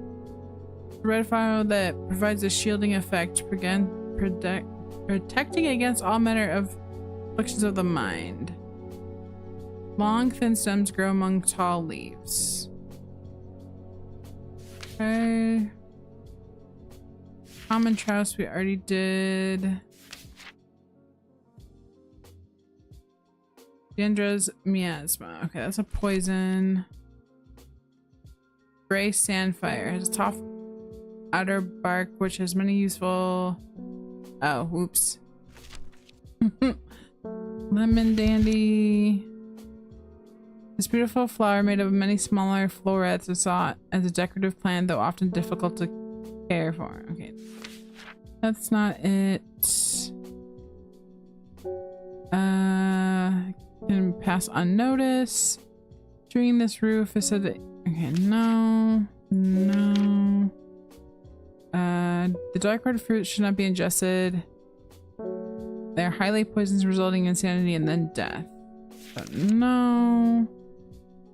Red flower that provides a shielding effect, protecting against all manner of afflictions of the mind. Long, thin stems grow among tall leaves. Okay. Common trowse we already did. Dendra's miasma. Okay, that's a poison. Gray sandfire has a tough outer bark which has many useful. Oh, whoops. Lemon dandy. This beautiful flower made of many smaller florets is sought as a decorative plant, though often difficult to care for. Okay, that's not it. Can pass unnoticed. Treating this roof is said that. Okay, no. The dark red fruit should not be ingested. They're highly poisonous, resulting in insanity and then death. But no.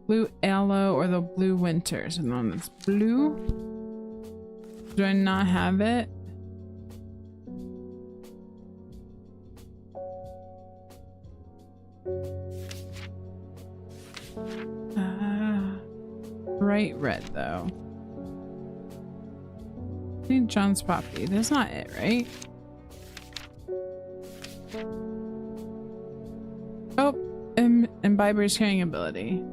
Blue aloe or the blue winter. So no, that's blue. Do I not have it? Bright red though. St. John's poppy. That's not it, right? Oh, imbiber's hearing ability.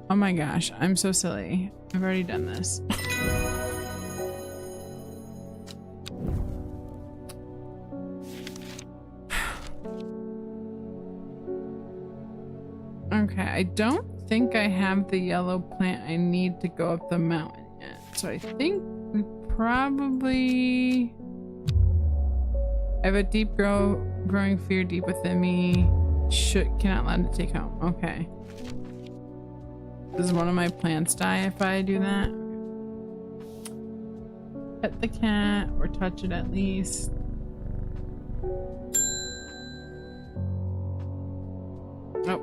Oh my gosh, I'm so silly. I've already done this. Okay, I don't think I have the yellow plant I need to go up the mountain yet. So I think we probably... I have a deep growing fear deep within me. Cannot let it take home. Okay. Does one of my plants die if I do that? Pet the cat or touch it at least. Oh.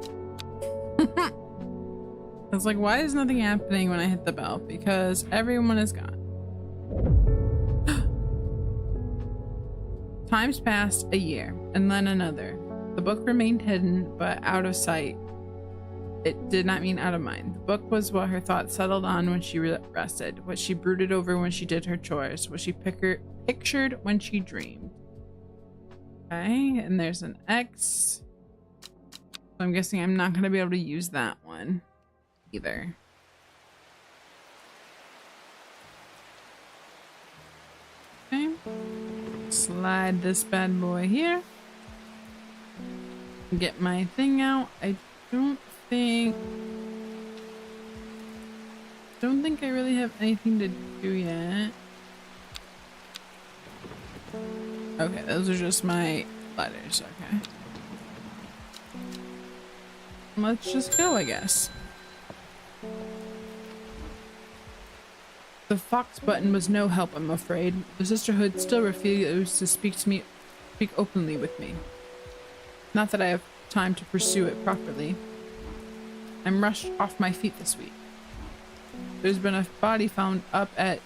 I was like, why is nothing happening when I hit the bell? Because everyone is gone. Times passed a year, and then another. The book remained hidden, but out of sight. It did not mean out of mind. The book was what her thoughts settled on when she rested, what she brooded over when she did her chores, what she pictured when she dreamed. Okay, and there's an X. So I'm guessing I'm not going to be able to use that one either. slide this bad boy here. Get my thing out. I don't think I really have anything to do yet. Okay, those are just my letters. Okay. Let's just go, I guess. The Fox button was no help, I'm afraid. The sisterhood still refused to speak openly with me. Not that I have time to pursue it properly. I'm rushed off my feet this week. There's been a body found up at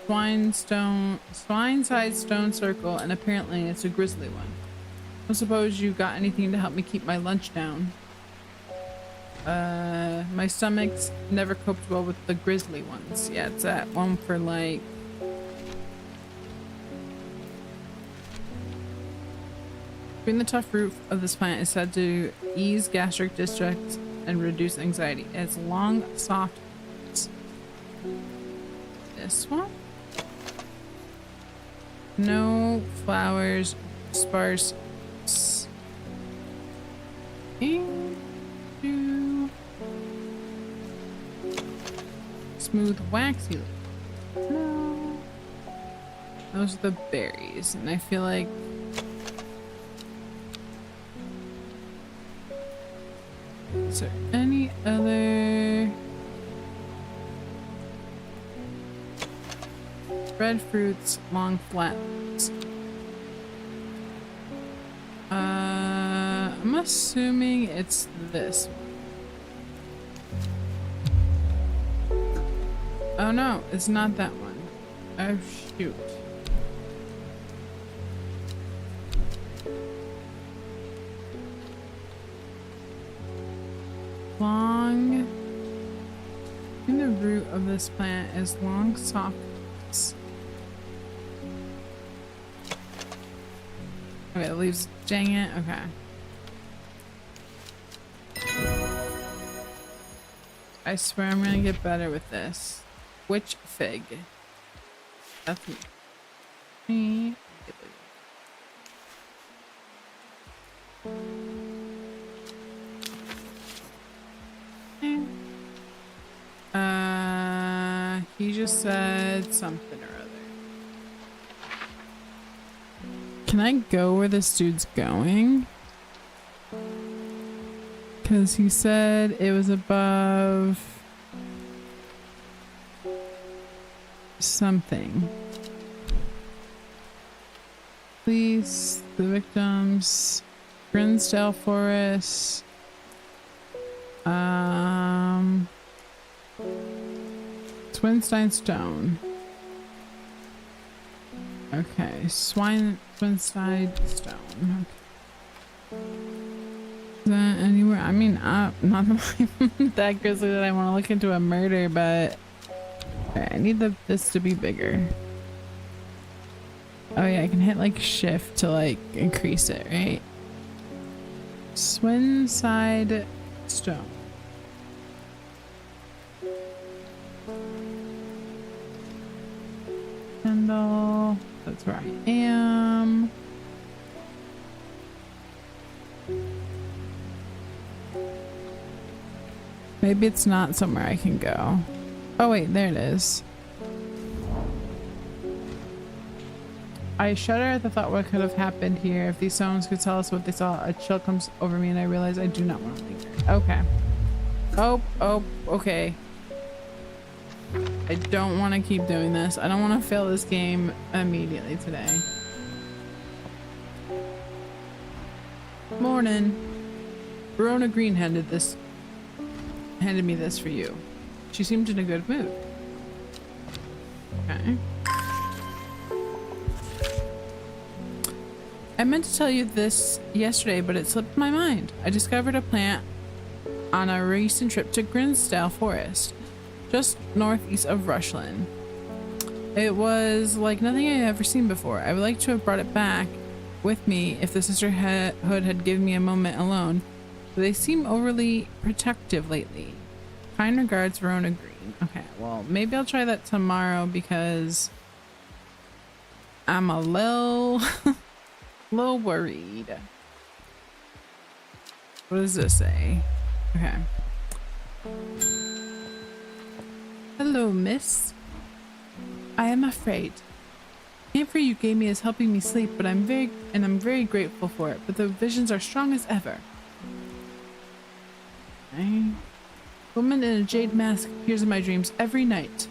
Swineside Stone Circle, and apparently it's a grisly one. I suppose you got anything to help me keep my lunch down. My stomach's never coped well with the grisly ones. Yeah, it's that one for like... Between the tough root of this plant is said to ease gastric distress and reduce anxiety. It has long, soft roots. This one? No flowers, sparse. Smooth, waxy leaf. No. Those are the berries, and I feel like is there any other red fruits, long flat ones? I'm assuming it's this one. Oh no, it's not that one. Oh shoot. Long in the root of this plant is long, soft roots. Okay, the leaves, dang it, okay. I swear I'm gonna get better with this. Which fig? That's me. He just said something or other. Can I go where this dude's going? Because he said it was above something. Police, the victims, Grinsdale Forest, Twinstein Stone. Okay, Twinstein Stone. Okay. Is that anywhere? I mean, not that grizzly that I want to look into a murder, but okay, I need this to be bigger. Oh yeah, I can hit like shift to like increase it, right? Swinside Stone. Kendall, that's where I am. Maybe it's not somewhere I can go. Oh wait, there it is. I shudder at the thought what could have happened here. If these stones could tell us what they saw, a chill comes over me and I realize I do not want to linger. Okay. Oh, okay. I don't want to keep doing this. I don't want to fail this game immediately today. Morning. Verona Green handed me this for you. She seemed in a good mood. Okay. I meant to tell you this yesterday, but it slipped my mind. I discovered a plant on a recent trip to Grinsdale Forest, just northeast of Rushland. It was like nothing I had ever seen before. I would like to have brought it back with me if the sisterhood had given me a moment alone, but they seem overly protective lately. Kind regards, Verona Green. Okay, well, maybe I'll try that tomorrow because I'm a little, little worried. What does this say? Okay. Hello, miss. I am afraid. The camphor you gave me is helping me sleep, but I'm very grateful for it. But the visions are strong as ever. Okay. Woman in a jade mask appears in my dreams every night.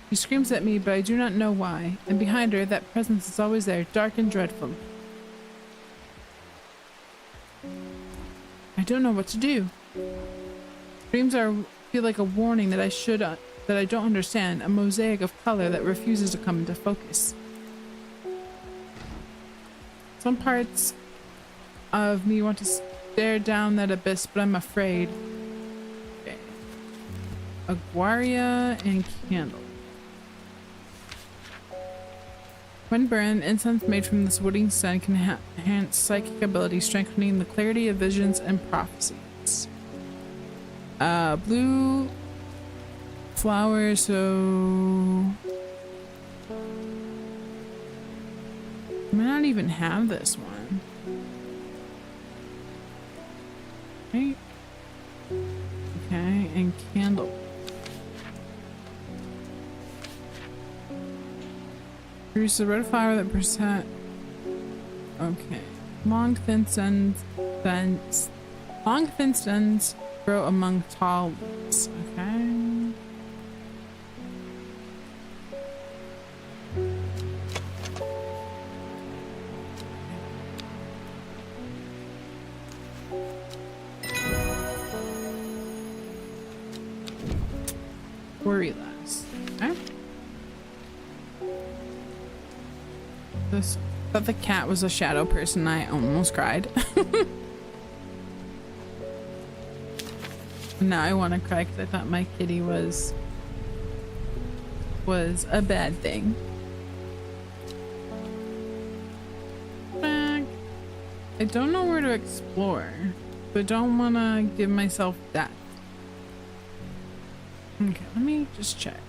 She screams at me, but I do not know why. And behind her, that presence is always there, dark and dreadful. I don't know what to do. Dreams feel like a warning that that I don't understand, a mosaic of color that refuses to come into focus. Some parts of me want to stare down that abyss, but I'm afraid. Okay. Aguaria and candle. When burned, incense made from this wooding scent can enhance psychic ability, strengthening the clarity of visions and prophecies. Blue flowers, so I might not even have this one. Right? Okay, and candle. Produce a red flower that percent. Okay. Long thin stems grow among tall leaves. Okay. Worry less. Okay. This thought the cat was a shadow person. I almost cried. Now I want to cry because I thought my kitty was a bad thing. I don't know where to explore, but don't want to give myself that. Okay, let me just check.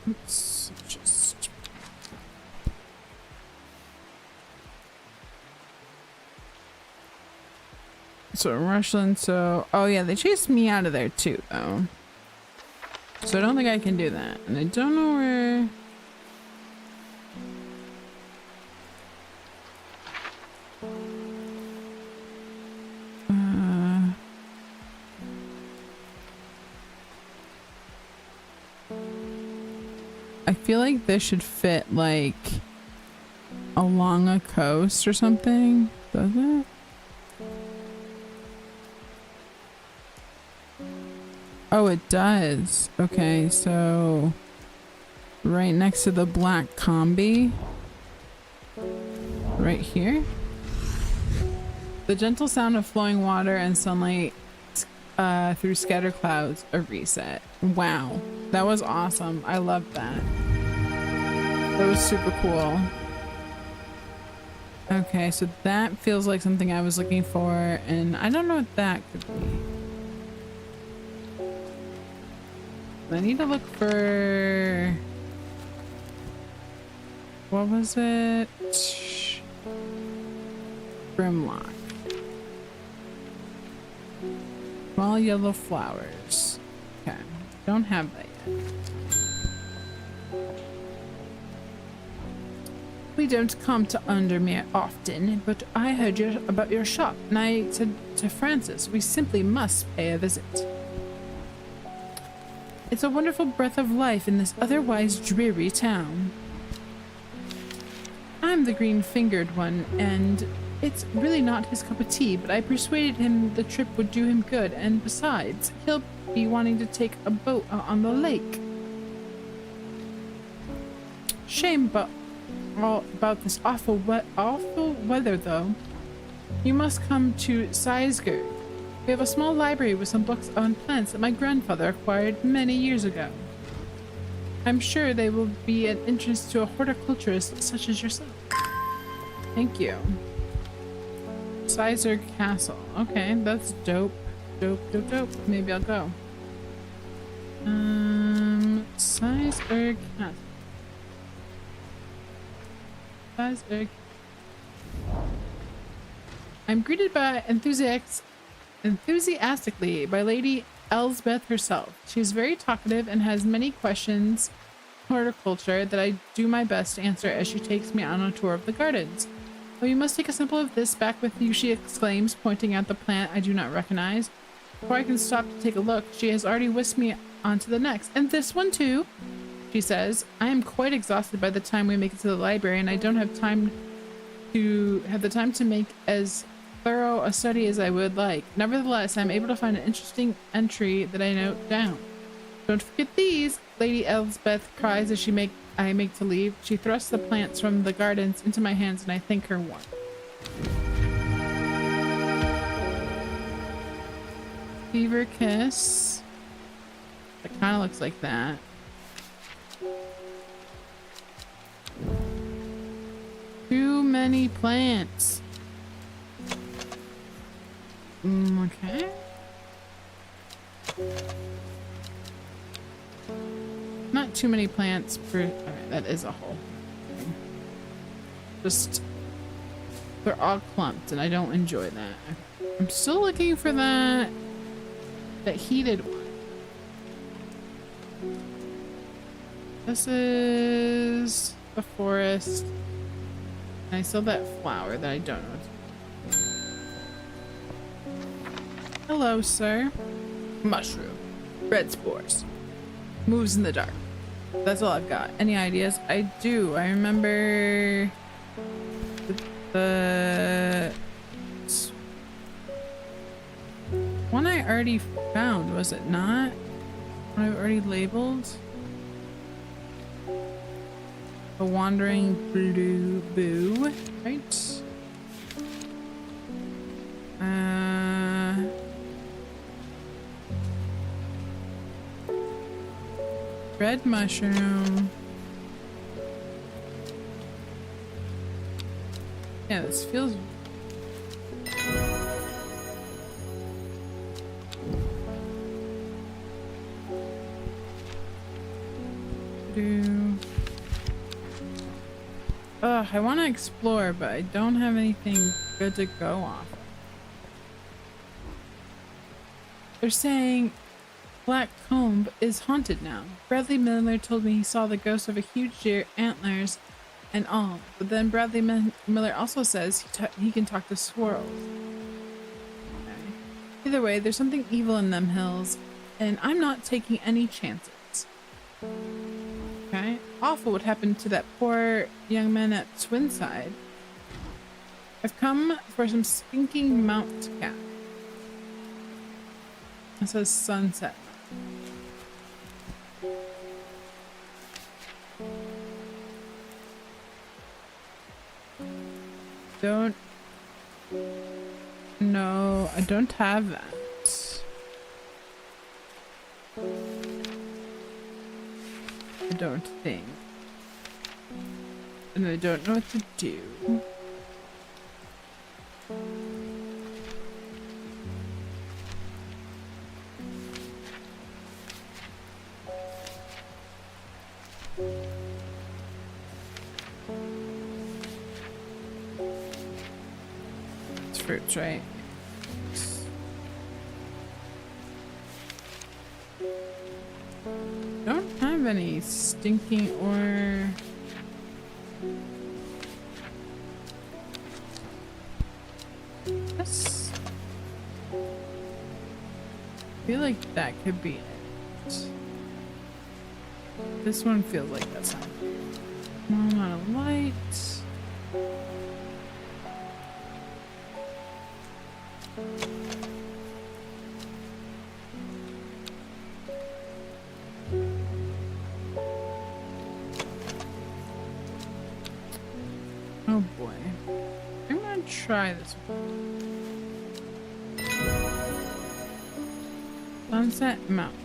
Oops, just. So Rushland, so oh yeah, they chased me out of there too, though. So I don't think I can do that, and I don't know where. I feel like this should fit like along a coast or something, does it? Oh, it does. Okay, so right next to the black combi, right here. The gentle sound of flowing water and sunlight through scattered clouds, a reset. Wow, that was awesome. I loved that. That was super cool. Okay, so that feels like something I was looking for, and I don't know what that could be. I need to look for... what was it? Grimlock. Small yellow flowers. Okay, don't have that yet. We don't come to Undermere often, but I heard about your shop, and I said to Francis, we simply must pay a visit. It's a wonderful breath of life in this otherwise dreary town. I'm the green-fingered one, and it's really not his cup of tea, but I persuaded him the trip would do him good, and besides, he'll be wanting to take a boat out on the lake. Shame about this awful weather, though. You must come to Seisgard. We have a small library with some books on plants that my grandfather acquired many years ago. I'm sure they will be of interest to a horticulturist such as yourself. Thank you. Seisgard Castle. Okay, that's dope. Dope. Maybe I'll go. Seisgard Castle. Fantastic. I'm greeted by enthusiastically by Lady Elsbeth herself. She's very talkative and has many questions on horticulture that I do my best to answer as she takes me on a tour of the gardens. Oh, you must take a sample of this back with you, she exclaims, pointing out the plant I do not recognize. Before I can stop to take a look, she has already whisked me on to the next. And this one too, she says. I am quite exhausted by the time we make it to the library, and I don't have the time to make as thorough a study as I would like. Nevertheless, I'm able to find an interesting entry that I note down. Don't forget these, Lady Elsbeth cries as I make to leave. She thrusts the plants from the gardens into my hands, and I thank her once. Fever Kiss. It kind of looks like that. Too many plants. Okay. Not too many plants per... Alright, that is a whole thing. Just... They're all clumped and I don't enjoy that. I'm still looking for that heated one. This is the forest. And I saw that flower that I don't know what to do. Hello, sir. Mushroom. Red spores. Moves in the dark. That's all I've got. Any ideas? I do. I remember the one I already found, was it not? One I've already labeled? The Wandering Blue Boo, right? Red mushroom. Yeah, this feels... Ugh, I want to explore, but I don't have anything good to go off. They're saying Black Combe is haunted now. Bradley Miller told me he saw the ghost of a huge deer, antlers, and all. But then Bradley Miller also says he can talk to squirrels. Okay. Either way, there's something evil in them hills, and I'm not taking any chances. Okay. Awful what happened to that poor young man at Twinside. I've come for some stinking mount cap. It says sunset. No, I don't have that. I don't think. And I don't know what to do. It's fruits, right? Don't have any stinking or... Yes. I feel like that could be it. This one feels like that's not. Small amount of light. Oh boy. I'm gonna try this one. Sunset Mountain.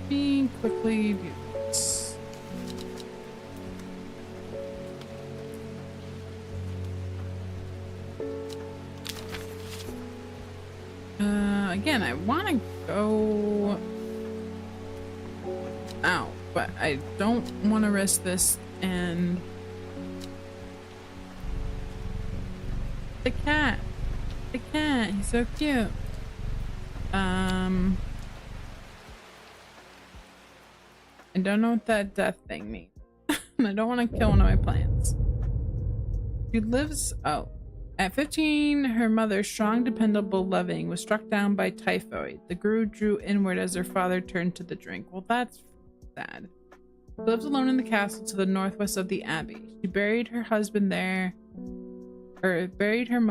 Being quickly viewed. Again, I want to go out. but I don't want to risk this. And the cat, he's so cute. I don't know what that death thing means. I don't want to kill one of my plants. She lives, oh. At 15, her mother, strong, dependable, loving, was struck down by typhoid. The guru drew inward as her father turned to the drink. Well, that's sad. She lives alone in the castle to the northwest of the abbey. She buried her husband there, or buried her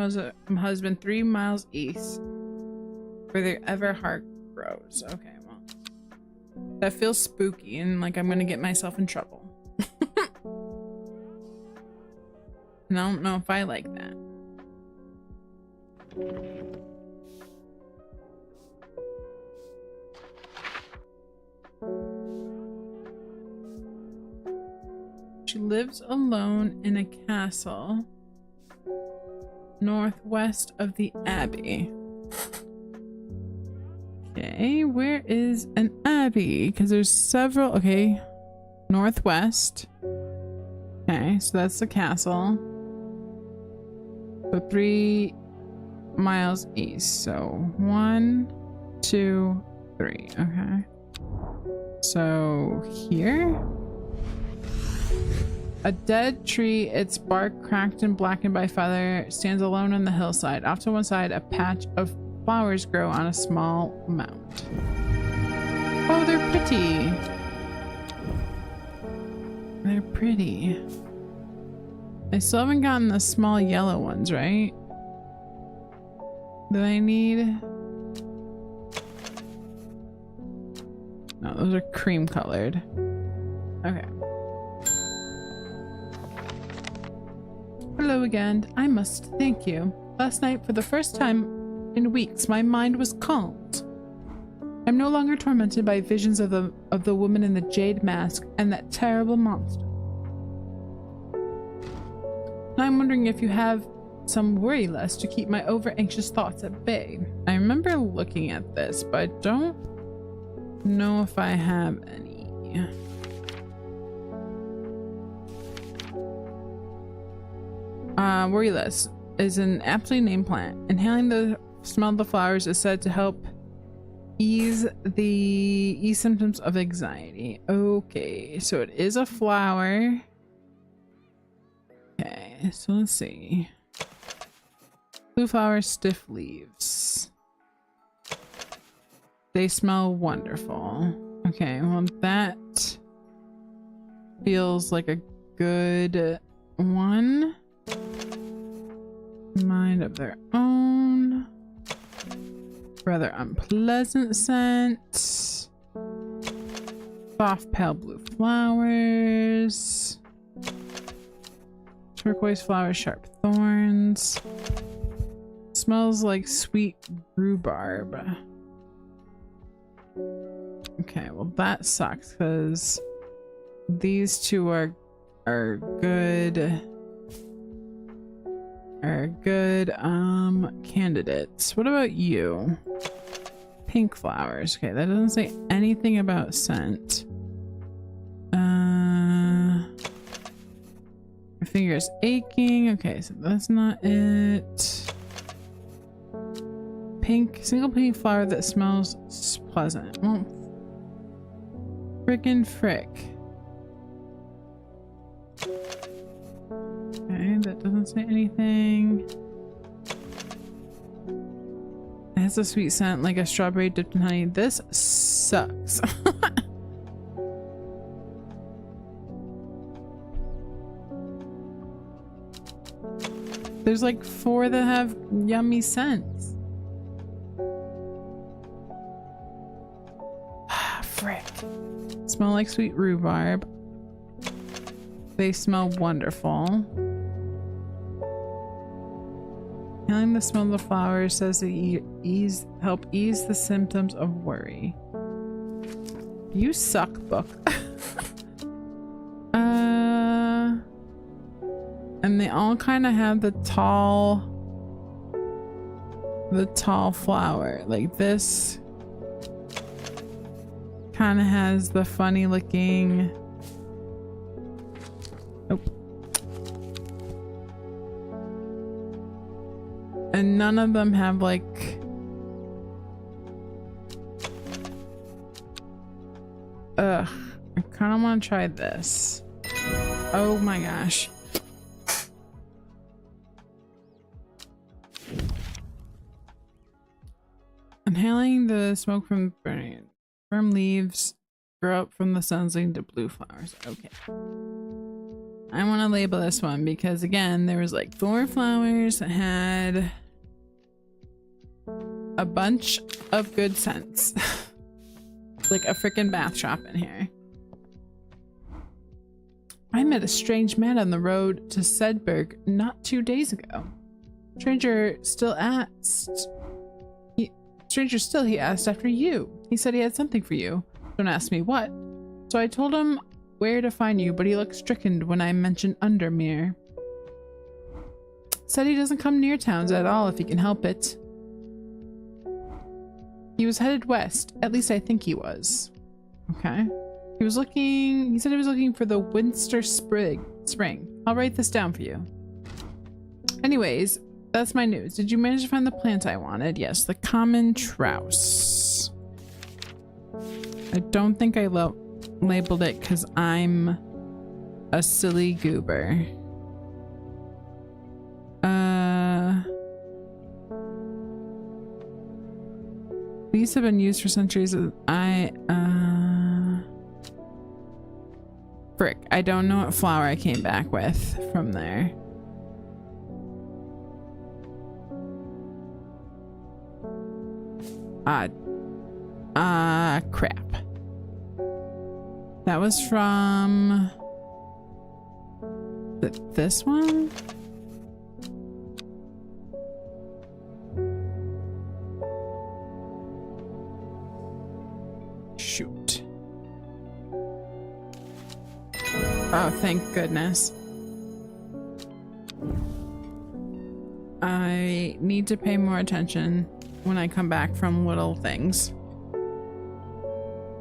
husband 3 miles east, where their ever heart grows. Okay, well, that feels spooky, and like I'm gonna get myself in trouble. And I don't know if I like that. She lives alone in a castle northwest of the abbey. Okay, where is an abbey? Because there's several. Okay, northwest. Okay, so that's the castle. So 3 miles east. So 1, 2, 3. Okay. So here, a dead tree, its bark cracked and blackened by fire, stands alone on the hillside. Off to one side, a patch of flowers grow on a small mound. Oh, they're pretty. They're pretty. I still haven't gotten the small yellow ones, right? Do I need? No, those are cream colored. Okay. Hello again. I must thank you. Last night, for the first time in weeks, my mind was calmed. I'm no longer tormented by visions of the woman in the jade mask and that terrible monster. I'm wondering if you have some worry less to keep my over-anxious thoughts at bay. I remember looking at this, but I don't know if I have any. Worry less is an aptly named plant. Inhaling the smell of the flowers is said to help ease symptoms of anxiety. Okay, so it is a flower. Okay, so let's see. Blue flowers, stiff leaves. They smell wonderful. Okay, well that feels like a good one. Mind of their own. Rather unpleasant scent. Soft pale blue flowers. Turquoise flowers, sharp thorns. Smells like sweet rhubarb. Okay, well that sucks because these two are good candidates. What about you? Pink flowers. Okay, that doesn't say anything about scent. My finger's aching. Okay, so that's not it. Pink, single pink flower that smells pleasant. Well, frickin' frick. Okay, that doesn't say anything. It has a sweet scent like a strawberry dipped in honey. This sucks. There's like 4 that have yummy scents. Frick. Smell like sweet rhubarb. They smell wonderful. Smelling the smell of the flowers says they help ease the symptoms of worry. You suck, book. And they all kind of have the tall flower. Like this kind of has the funny looking. Nope. And none of them have like I kind of want to try this. Oh my gosh. Inhaling the smoke from burning. Firm leaves grow up from the sun's leading to blue flowers. Okay. I want to label this one because again, there was like 4 flowers that had a bunch of good scents. Like a freaking bath shop in here. I met a strange man on the road to Sedberg not 2 days ago. Stranger still, he asked after you. He said he had something for you. Don't ask me what. So I told him where to find you, but he looked stricken when I mentioned Undermere. Said he doesn't come near towns at all if he can help it. He was headed west. At least I think he was. Okay. He said he was looking for the Winster Spring. I'll write this down for you. Anyways, that's my news. Did you manage to find the plant I wanted? Yes, the common trouse. I don't think I labeled it because I'm a silly goober. These have been used for centuries. Frick, I don't know what flower I came back with from there. Crap. That was from this one? Shoot. Oh, thank goodness. I need to pay more attention when I come back from little things.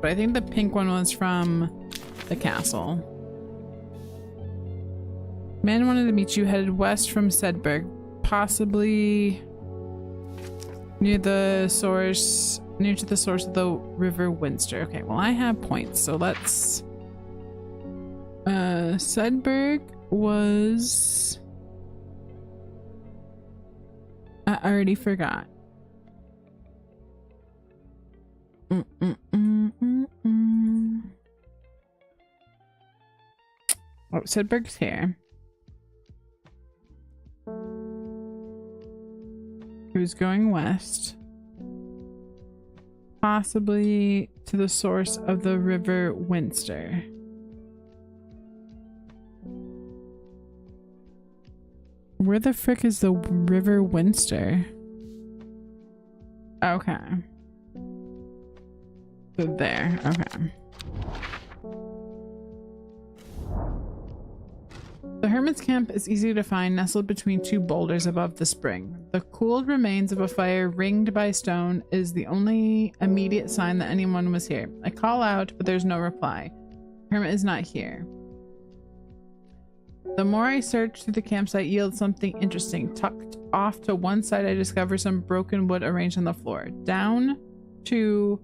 But I think the pink one was from the castle. Man wanted to meet you, headed west from Sedberg, possibly near to the source of the River Winster. Okay, well I have points, so let's Sedberg was I already forgot. Oh, Sedberg's here. He was going west. Possibly to the source of the River Winster. Where the frick is the River Winster? Okay. So there, okay. The hermit's camp is easy to find, nestled between 2 boulders above the spring. The cooled remains of a fire ringed by stone is the only immediate sign that anyone was here. I call out, but there's no reply. The hermit is not here. The more I search through the campsite yields something interesting. Tucked off to one side, I discover some broken wood arranged on the floor. Down 2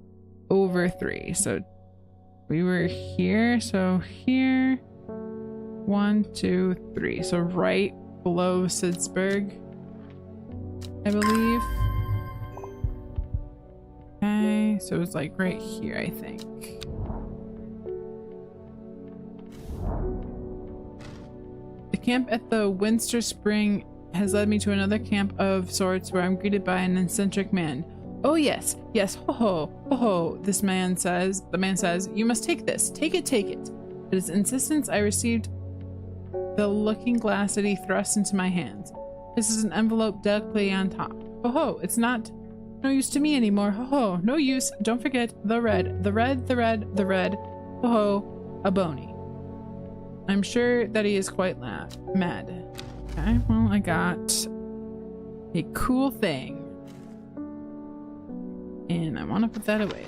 over 3. So we were here, so here. 1, 2, 3. So right below Sidsberg, I believe. Okay, so it's like right here, I think. The camp at the Winster Spring has led me to another camp of sorts where I'm greeted by an eccentric man. Oh yes, yes, ho ho, ho ho, the man says, you must take this, take it. At his insistence, I received the looking glass that he thrust into my hands. This is an envelope delicately on top. Ho ho, it's not no use to me anymore. Ho ho, no use. Don't forget the red. Ho ho, a bony. I'm sure that he is quite mad. Okay, well, I got a cool thing. And I want to put that away.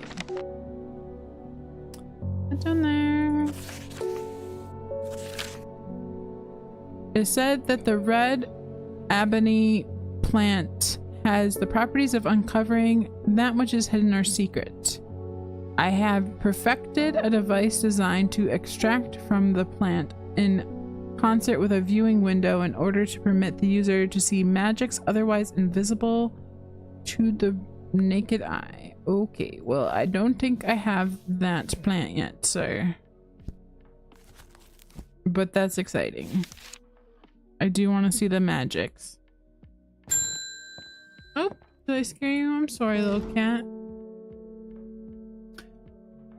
What's down there? It said that the red ebony plant has the properties of uncovering that which is hidden or secret. I have perfected a device designed to extract from the plant in concert with a viewing window in order to permit the user to see magics otherwise invisible to the naked eye. Okay, well, I don't think I have that plant yet, sir. But that's exciting. I do want to see the magics. Oh, did I scare you? I'm sorry, little cat.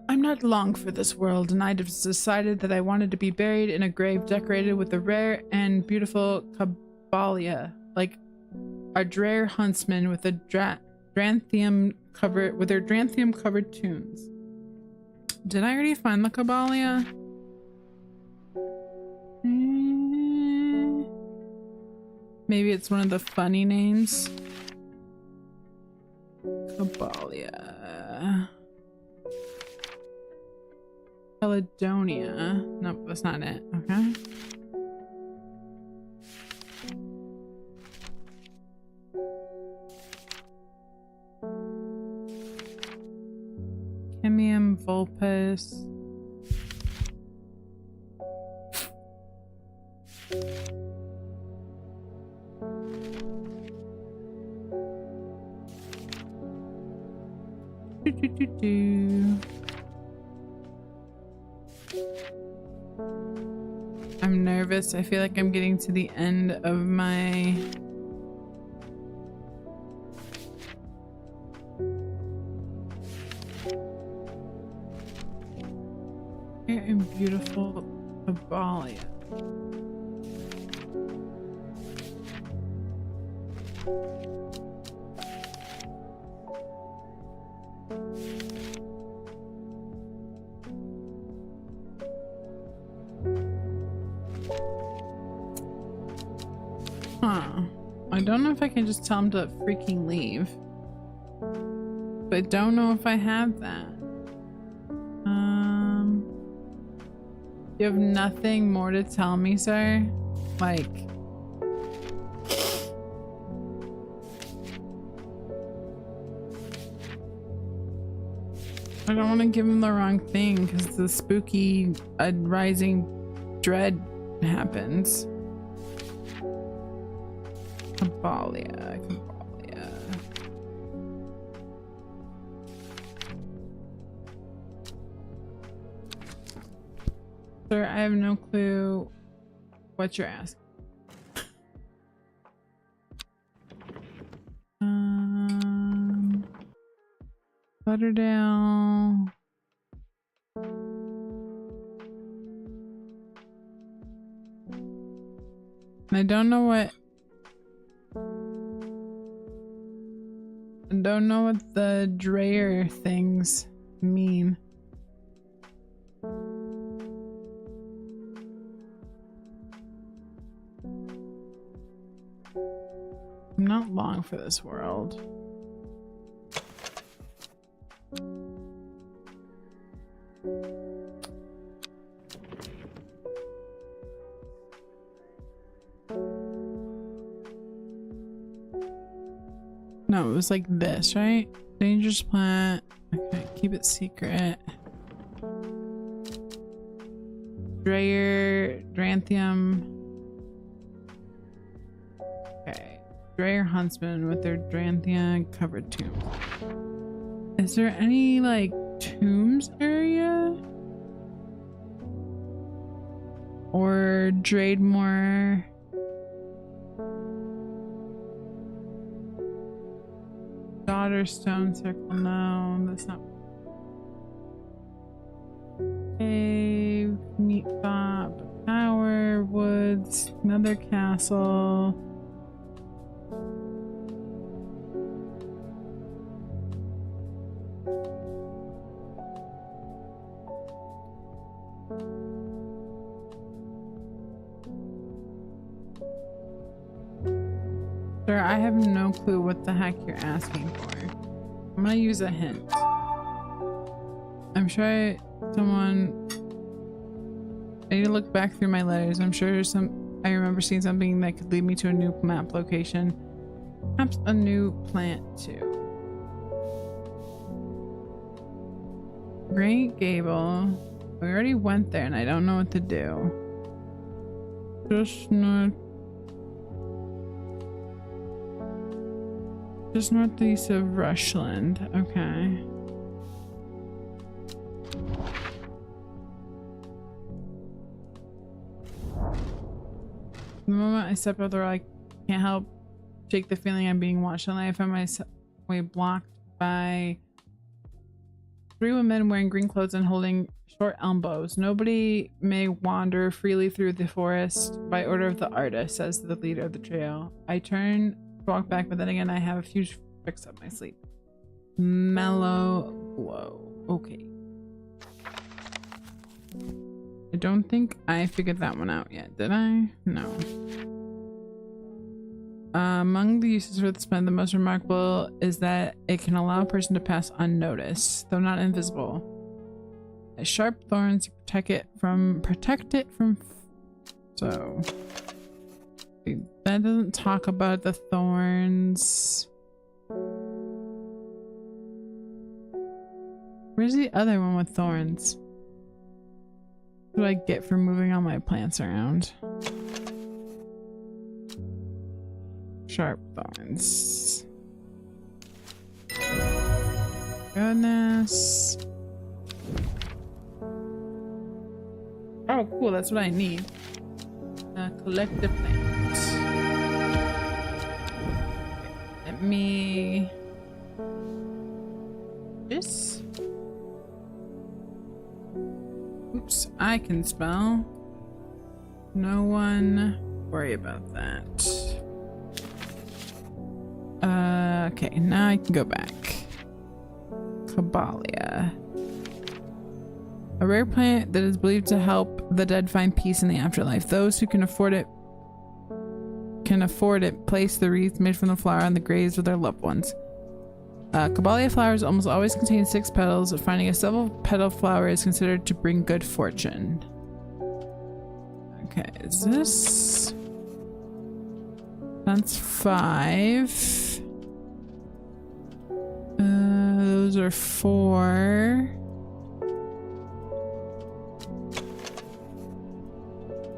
I'm not long for this world, and I decided that I wanted to be buried in a grave decorated with a rare and beautiful caballia, like a Dreher huntsman with a dranthium covered tunes. Did I already find the caballia? Maybe it's one of the funny names. Caballia. Caledonia. Nope, that's not it. Okay. Chemium vulpus. I'm nervous. I feel like I'm getting to the end of my rare and beautiful caballia. I don't know if I can just tell him to freaking leave. But I don't know if I have that. You have nothing more to tell me, sir? Like... I don't want to give him the wrong thing because the spooky rising dread happens. Caballia. Sir, I have no clue what you're asking. Butterdale. I don't know what the Dreher things mean. I'm not long for this world. No, it was like this, right? Dangerous plant. Okay, keep it secret. Dranthium. Okay. Dreher huntsman with their Dranthium covered tomb. Is there any like tombs area? Or Drademore? Daughter stone circle. No, that's not. Cave, meat shop, tower, woods, another castle. Sir, I have no clue what the heck you're asking for. I'm gonna use a hint. I'm sure someone... I need to look back through my letters. I'm sure I remember seeing something that could lead me to a new map location. Perhaps a new plant too. Great Gable. We already went there and I don't know what to do. Just northeast of Rushland. Okay. The moment I step out there, I can't help shake the feeling I'm being watched, and I find myself blocked by 3 women wearing green clothes and holding short elbows. Nobody may wander freely through the forest by order of the artist, says the leader of the trio. I turn to walk back, but then again I have a few tricks up my sleeve. Mellow glow. Okay. I don't think I figured that one out yet, did I? No. Among the uses for this plant, the most remarkable is that it can allow a person to pass unnoticed, though not invisible. Sharp thorns protect it from so that doesn't talk about the thorns. Where's the other one with thorns? What do I get for moving all my plants around? Sharp thorns. Goodness. Oh, cool. That's what I need. Collect the plant. Let me... This? Oops, I can spell. No one worry about that. Okay, now I can go back. Caballia. A rare plant that is believed to help the dead find peace in the afterlife. Those who can afford it place the wreath made from the flower on the graves of their loved ones. Caballia flowers almost always contain 6 petals. Finding a 7-petal flower is considered to bring good fortune. Okay, is this... That's 5. Those are 4.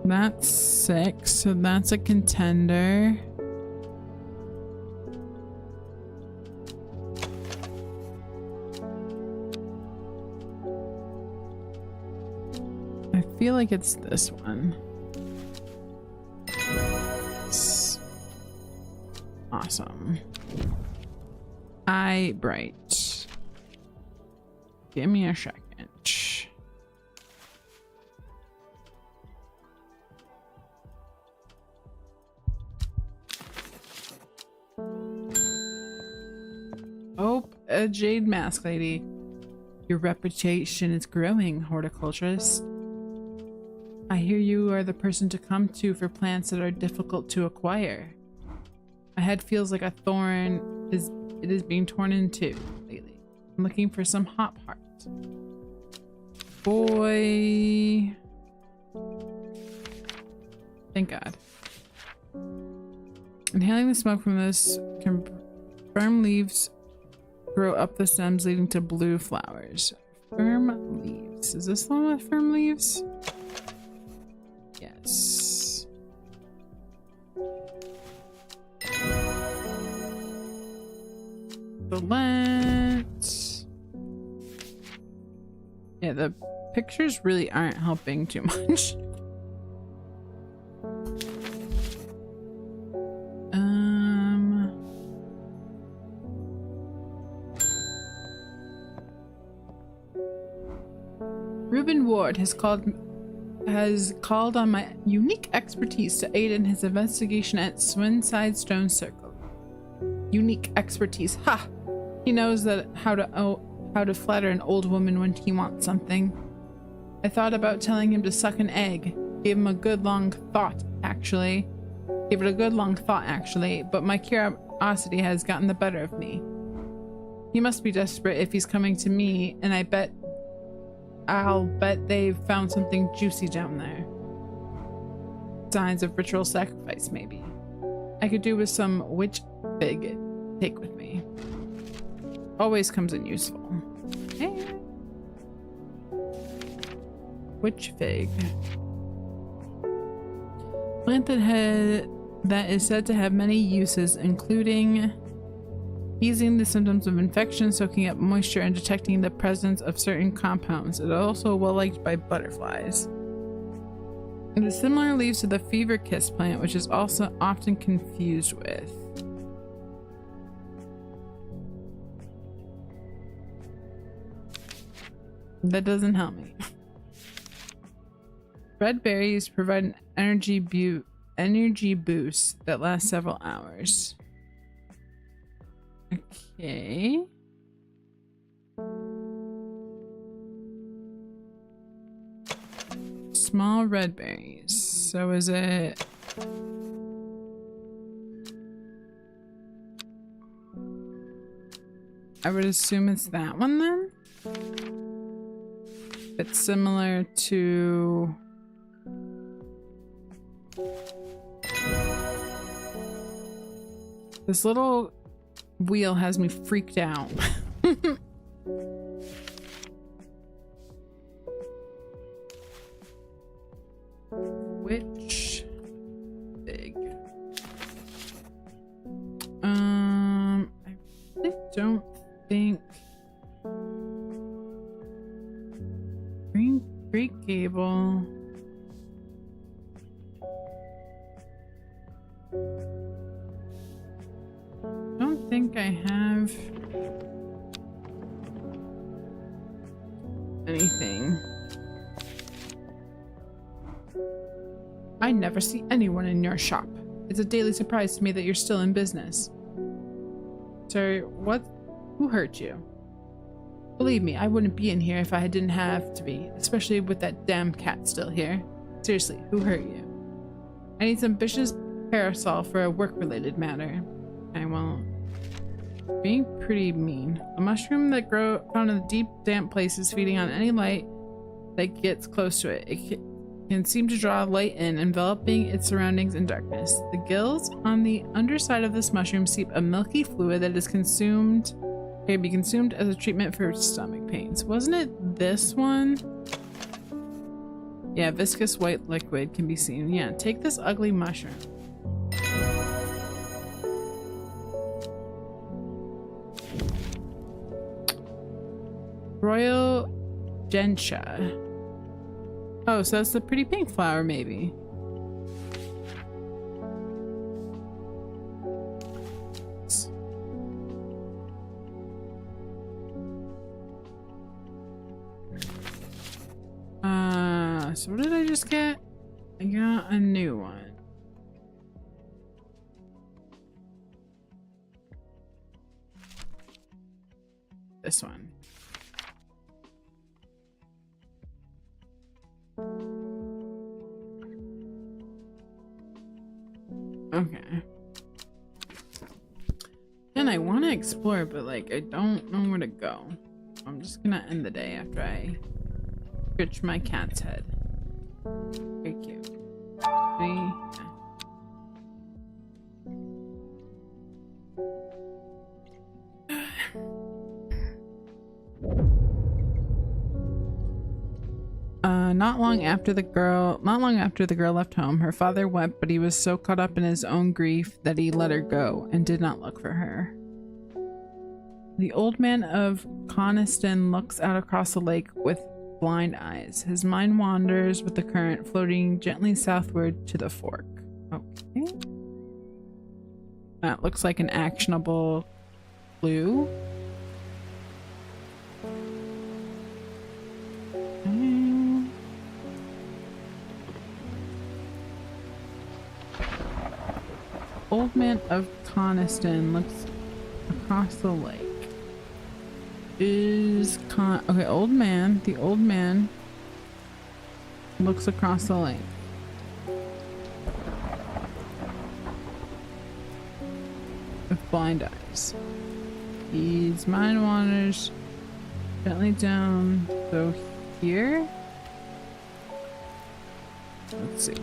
That's 6, so that's a contender. I feel like it's this one. It's awesome. Bright. Give me a second. Oh, a jade mask lady. Your reputation is growing, horticulturist. I hear you are the person to come to for plants that are difficult to acquire. My head feels like a thorn is being torn in two lately. I'm looking for some hop heart. Boy. Thank God. Inhaling the smoke from this firm leaves grow up the stems, leading to blue flowers. Firm leaves. Is this the one with firm leaves? Yes. Excellent. Yeah, the pictures really aren't helping too much. Reuben Ward has called on my unique expertise to aid in his investigation at Swinside Stone Circle. Unique expertise. Ha! He knows that how to flatter an old woman when he wants something. I thought about telling him to suck an egg. Gave him a good long thought, actually. Gave it a good long thought, actually, but my curiosity has gotten the better of me. He must be desperate if he's coming to me, and I bet I'll bet they've found something juicy down there. Signs of ritual sacrifice, maybe. I could do with some witch fig to take with me. Always comes in useful. Hey. Witch fig. Plant that is said to have many uses, including easing the symptoms of infection, soaking up moisture, and detecting the presence of certain compounds. It is also well liked by butterflies. It has similar leaves to the fever kiss plant, which is also often confused with. That doesn't help me. Red berries provide an energy boost that lasts several hours. Okay. Small red berries. So is it... I would assume it's that one then? It's similar to... This little wheel has me freaked out. Which big? I really don't think Great Gable. Don't think I have anything. I never see anyone in your shop. It's a daily surprise to me that you're still in business. Sorry, what? Who hurt you? Believe me, I wouldn't be in here if I didn't have to be, especially with that damn cat still here. Seriously, who hurt you? I need some vicious parasol for a work-related matter. I won't. Being pretty mean. A mushroom that found in deep, damp places, feeding on any light that gets close to it. It can seem to draw light in, enveloping its surroundings in darkness. The gills on the underside of this mushroom seep a milky fluid that is can be consumed as a treatment for stomach pains. Wasn't it this one? Yeah, viscous white liquid can be seen. Yeah, take this ugly mushroom. Royal Gentian. Oh, so that's the pretty pink flower, maybe. So what did I just get? I got a new one. This one. Okay. And I want to explore, but like I don't know where to go. I'm just gonna end the day after I scratch my cat's head. Very cute. Not long after the girl left home, her father wept, but he was so caught up in his own grief that he let her go and did not look for her. The old man of Coniston looks out across the lake with blind eyes. His mind wanders with the current, floating gently southward to the fork. Okay. That looks like an actionable clue. Old man of Coniston looks across the lake. Okay, old man. The old man looks across the lake. With blind eyes. His mind wanders gently down, so here. Let's see.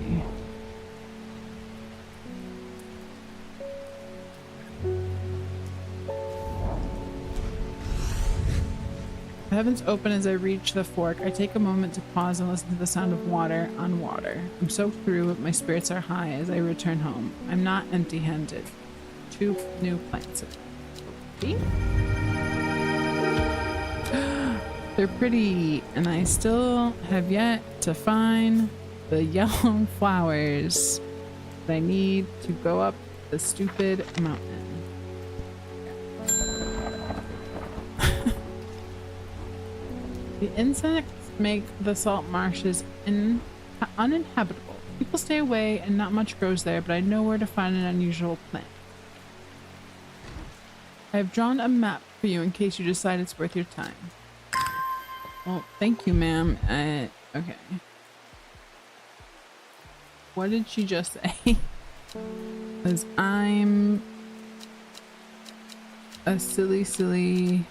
The heavens open as I reach the fork. I take a moment to pause and listen to the sound of water on water. I'm soaked through, but my spirits are high as I return home. I'm not empty-handed. 2 new plants. Okay. They're pretty, and I still have yet to find the yellow flowers that I need to go up the stupid mountain. The insects make the salt marshes uninhabitable. People stay away and not much grows there, but I know where to find an unusual plant. I have drawn a map for you in case you decide it's worth your time. Well, thank you, ma'am. Okay. What did she just say? Because I'm a silly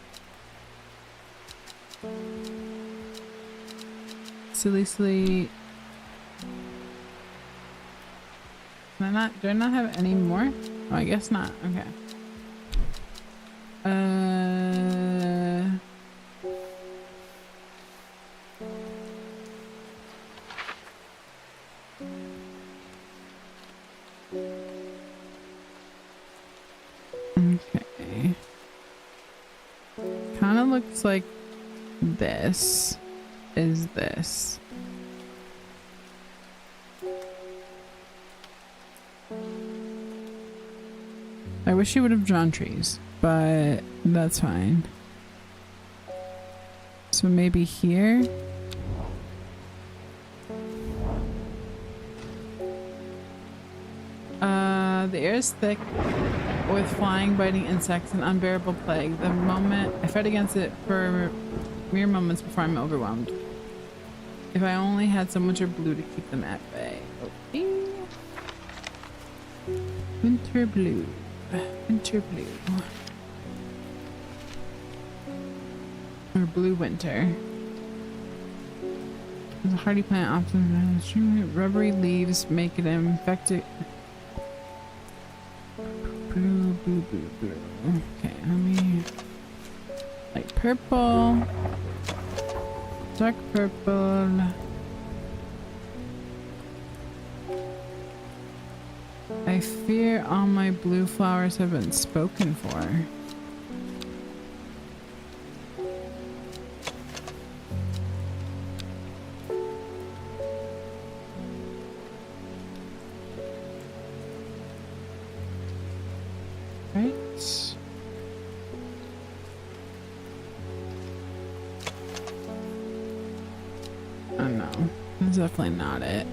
do I not have any more? Oh, I guess not. Okay. Okay. Kind of looks like this is this. I wish you would have drawn trees, but that's fine. So maybe here. The air is thick with flying, biting insects and unbearable plague. The moment I fight against it for mere moments before I'm overwhelmed. If I only had some winter blue to keep them at bay. Okay. Winter blue. Winter blue. Or blue winter. There's a hardy plant often extremely rubbery leaves make it infected. Blue. Okay, let me like purple. Dark purple. I fear all my blue flowers have been spoken for. Right? Oh no, that's definitely not it.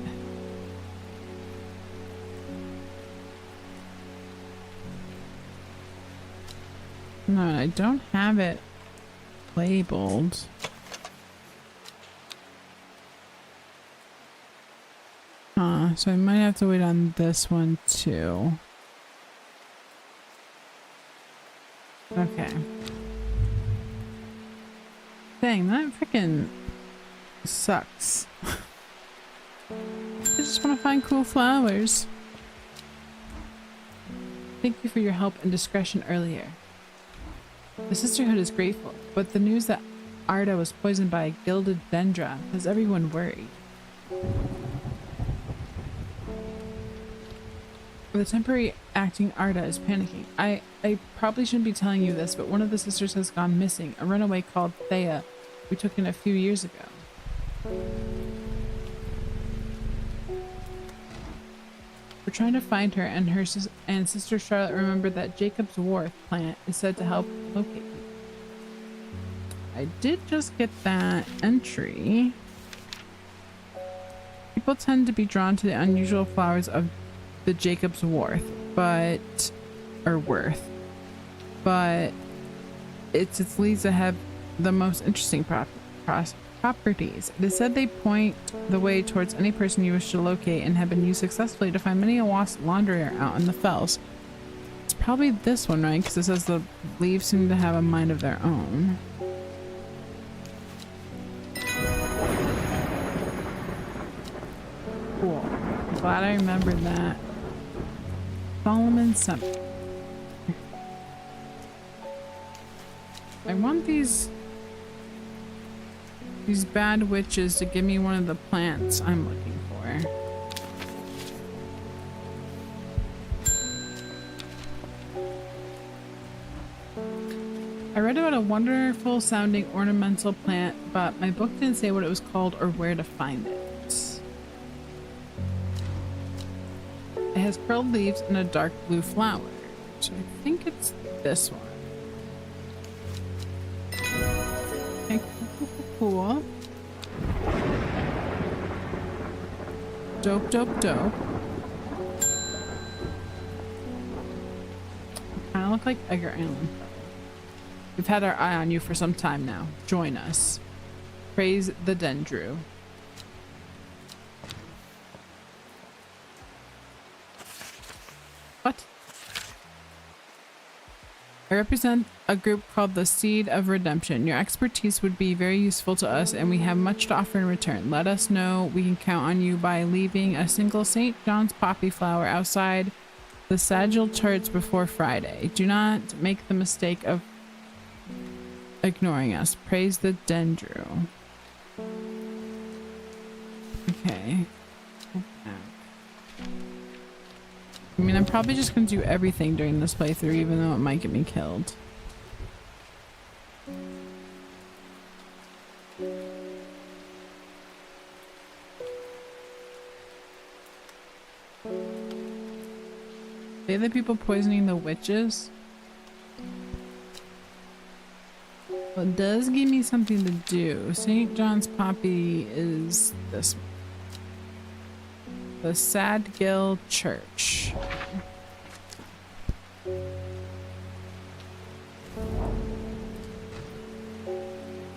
No, I don't have it labeled. So I might have to wait on this one too. Okay. Dang, that freaking sucks. I just want to find cool flowers. Thank you for your help and discretion earlier. The Sisterhood is grateful, but the news that Arda was poisoned by a gilded dendra has everyone worried. The temporary acting Arda is panicking. I probably shouldn't be telling you this, but one of the sisters has gone missing. A runaway called Thea. We took in a few years ago. We're trying to find her, and her and Sister Charlotte remembered that Jacob's Wharf plant is said to help locate you. I did just get that entry. People tend to be drawn to the unusual flowers of the Jacob's Wharf, but it's its leaves that have the most interesting properties. It is said they point the way towards any person you wish to locate and have been used successfully to find many a wasp wanderer out in the fells. It's probably this one, right? Because it says the leaves seem to have a mind of their own. glad I remembered that. Solomon Summit. I want these bad witches to give me one of the plants I'm looking for. I read about a wonderful sounding ornamental plant, but my book didn't say what it was called or where to find it. It has curled leaves and a dark blue flower. So I think it's this one. Okay, cool. Dope, dope, dope. Kinda look like Edgar Allan. We've had our eye on you for some time now. Join us. Praise the Dendru. What? I represent a group called the Seed of Redemption. Your expertise would be very useful to us, and we have much to offer in return. Let us know we can count on you by leaving a single St. John's poppy flower outside the Sagil Church before Friday. Do not make the mistake of ignoring us. Praise the Dendru. Okay. I mean, I'm probably just gonna do everything during this playthrough, even though it might get me killed. They the people poisoning the witches? Well, it does give me something to do. St. John's Poppy is this one. The Sadgill Church.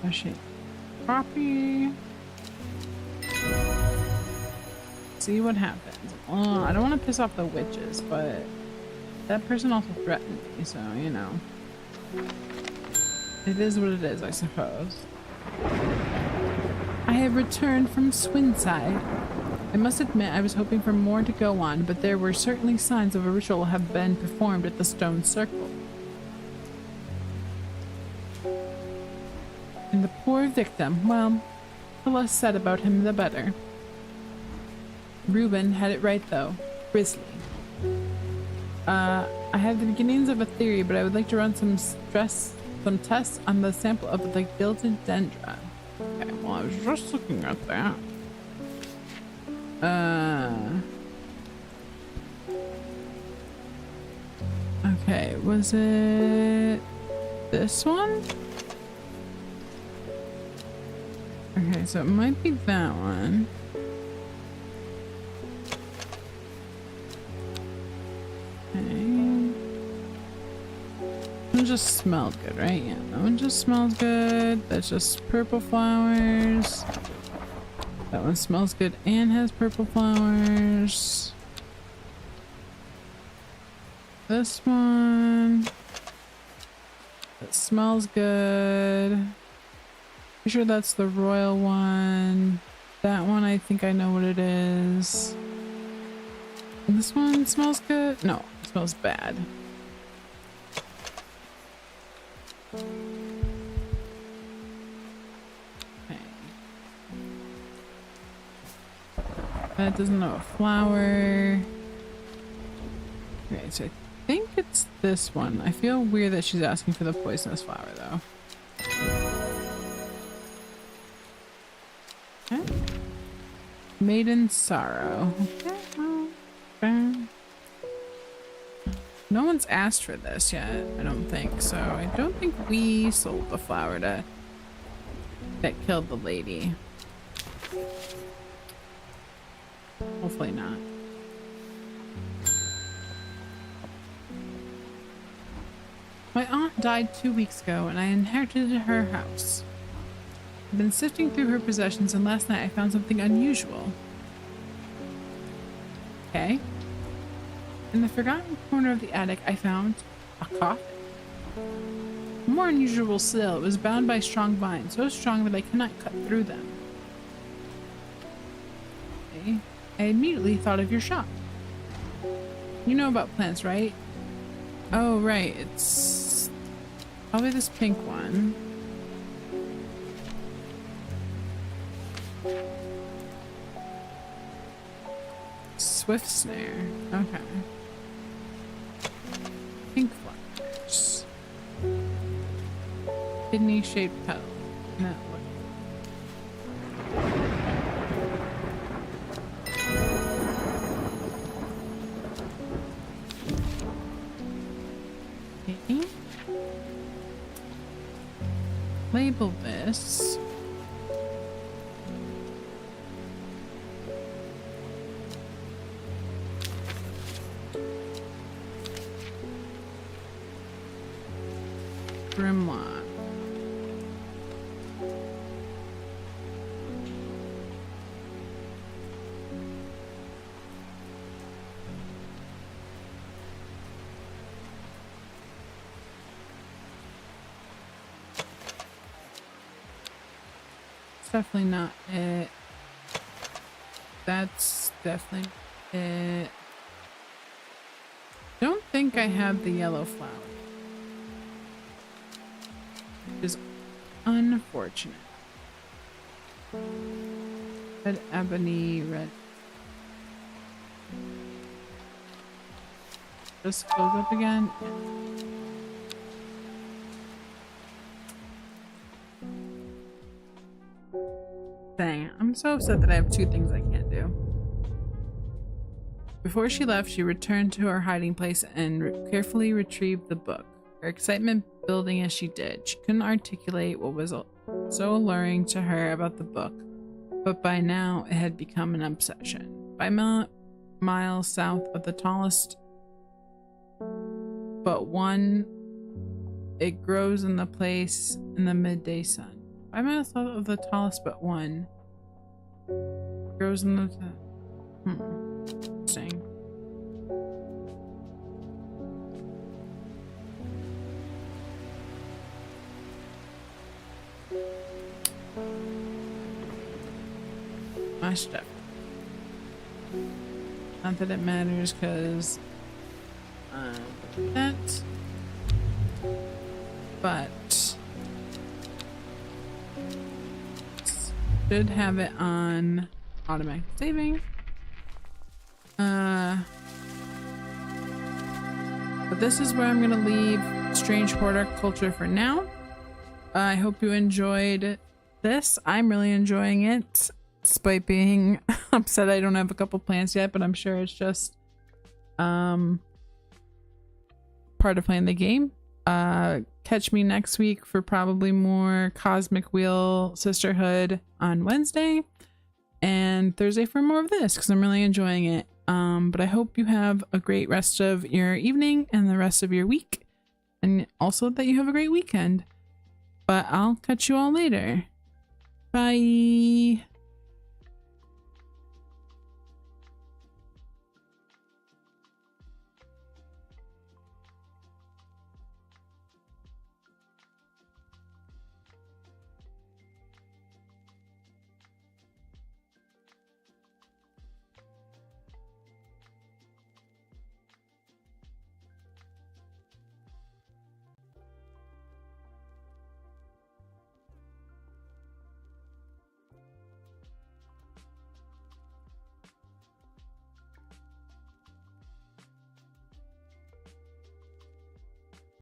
Oh shit. Poppy. See what happens. Oh, I don't want to piss off the witches, but that person also threatened me, so you know. It is what it is, I suppose. I have returned from Swinside. I must admit I was hoping for more to go on, but there were certainly signs of a ritual have been performed at the stone circle. And the poor victim, well, the less said about him the better. Reuben had it right though. Grizzly. I have the beginnings of a theory, but I would like to run some tests on the sample of the gilded dendra. Okay, well I was just looking at that. Okay, was it this one? Okay, so it might be that one. Okay. That one just smelled good, right? Yeah, that one just smells good. That's just purple flowers. That one smells good and has purple flowers. This one. That smells good. Pretty sure that's the royal one. That one, I think I know what it is. And this one smells good. No, it smells bad. That doesn't know a flower. Okay, so I think it's this one. I feel weird that she's asking for the poisonous flower though. Okay. Maiden Sorrow. Okay, well, no one's asked for this yet, I don't think. So I don't think we sold the flower that killed the lady. Hopefully not. My aunt died 2 weeks ago and I inherited her house. I've been sifting through her possessions and last night I found something unusual. Okay. In the forgotten corner of the attic I found a coffin. More unusual still, it was bound by strong vines, so strong that I cannot cut through them. Okay. I immediately thought of your shop. You know about plants, right? Oh, right. It's probably this pink one. Swift snare. Okay. Pink flowers. Kidney shaped petal. No. Okay. Label this. Grimlock. It's definitely not it. That's definitely it. Don't think I have the yellow flower. Which is unfortunate. Red ebony, red. Just goes up again. Yeah. Dang, I'm so upset that I have two things I can't do. Before she left, she returned to her hiding place and carefully retrieved the book. Her excitement building as she did. She couldn't articulate what was so alluring to her about the book, but by now it had become an obsession. 5 miles south of the tallest but one, it grows in the place in the midday sun. 5 miles south of the tallest but one, grows in the interesting. My stuff. Not that it matters, because that, but should have it on automatic saving. But this is where I'm gonna leave Strange Horticulture for now. I hope you enjoyed this. I'm really enjoying it, despite being upset I don't have a couple plants yet, but I'm sure it's just part of playing the game. Catch me next week for probably more Cosmic Wheel Sisterhood on Wednesday, and Thursday for more of this, because I'm really enjoying it. But I hope you have a great rest of your evening and the rest of your week, and also that you have a great weekend. But I'll catch you all later. Bye.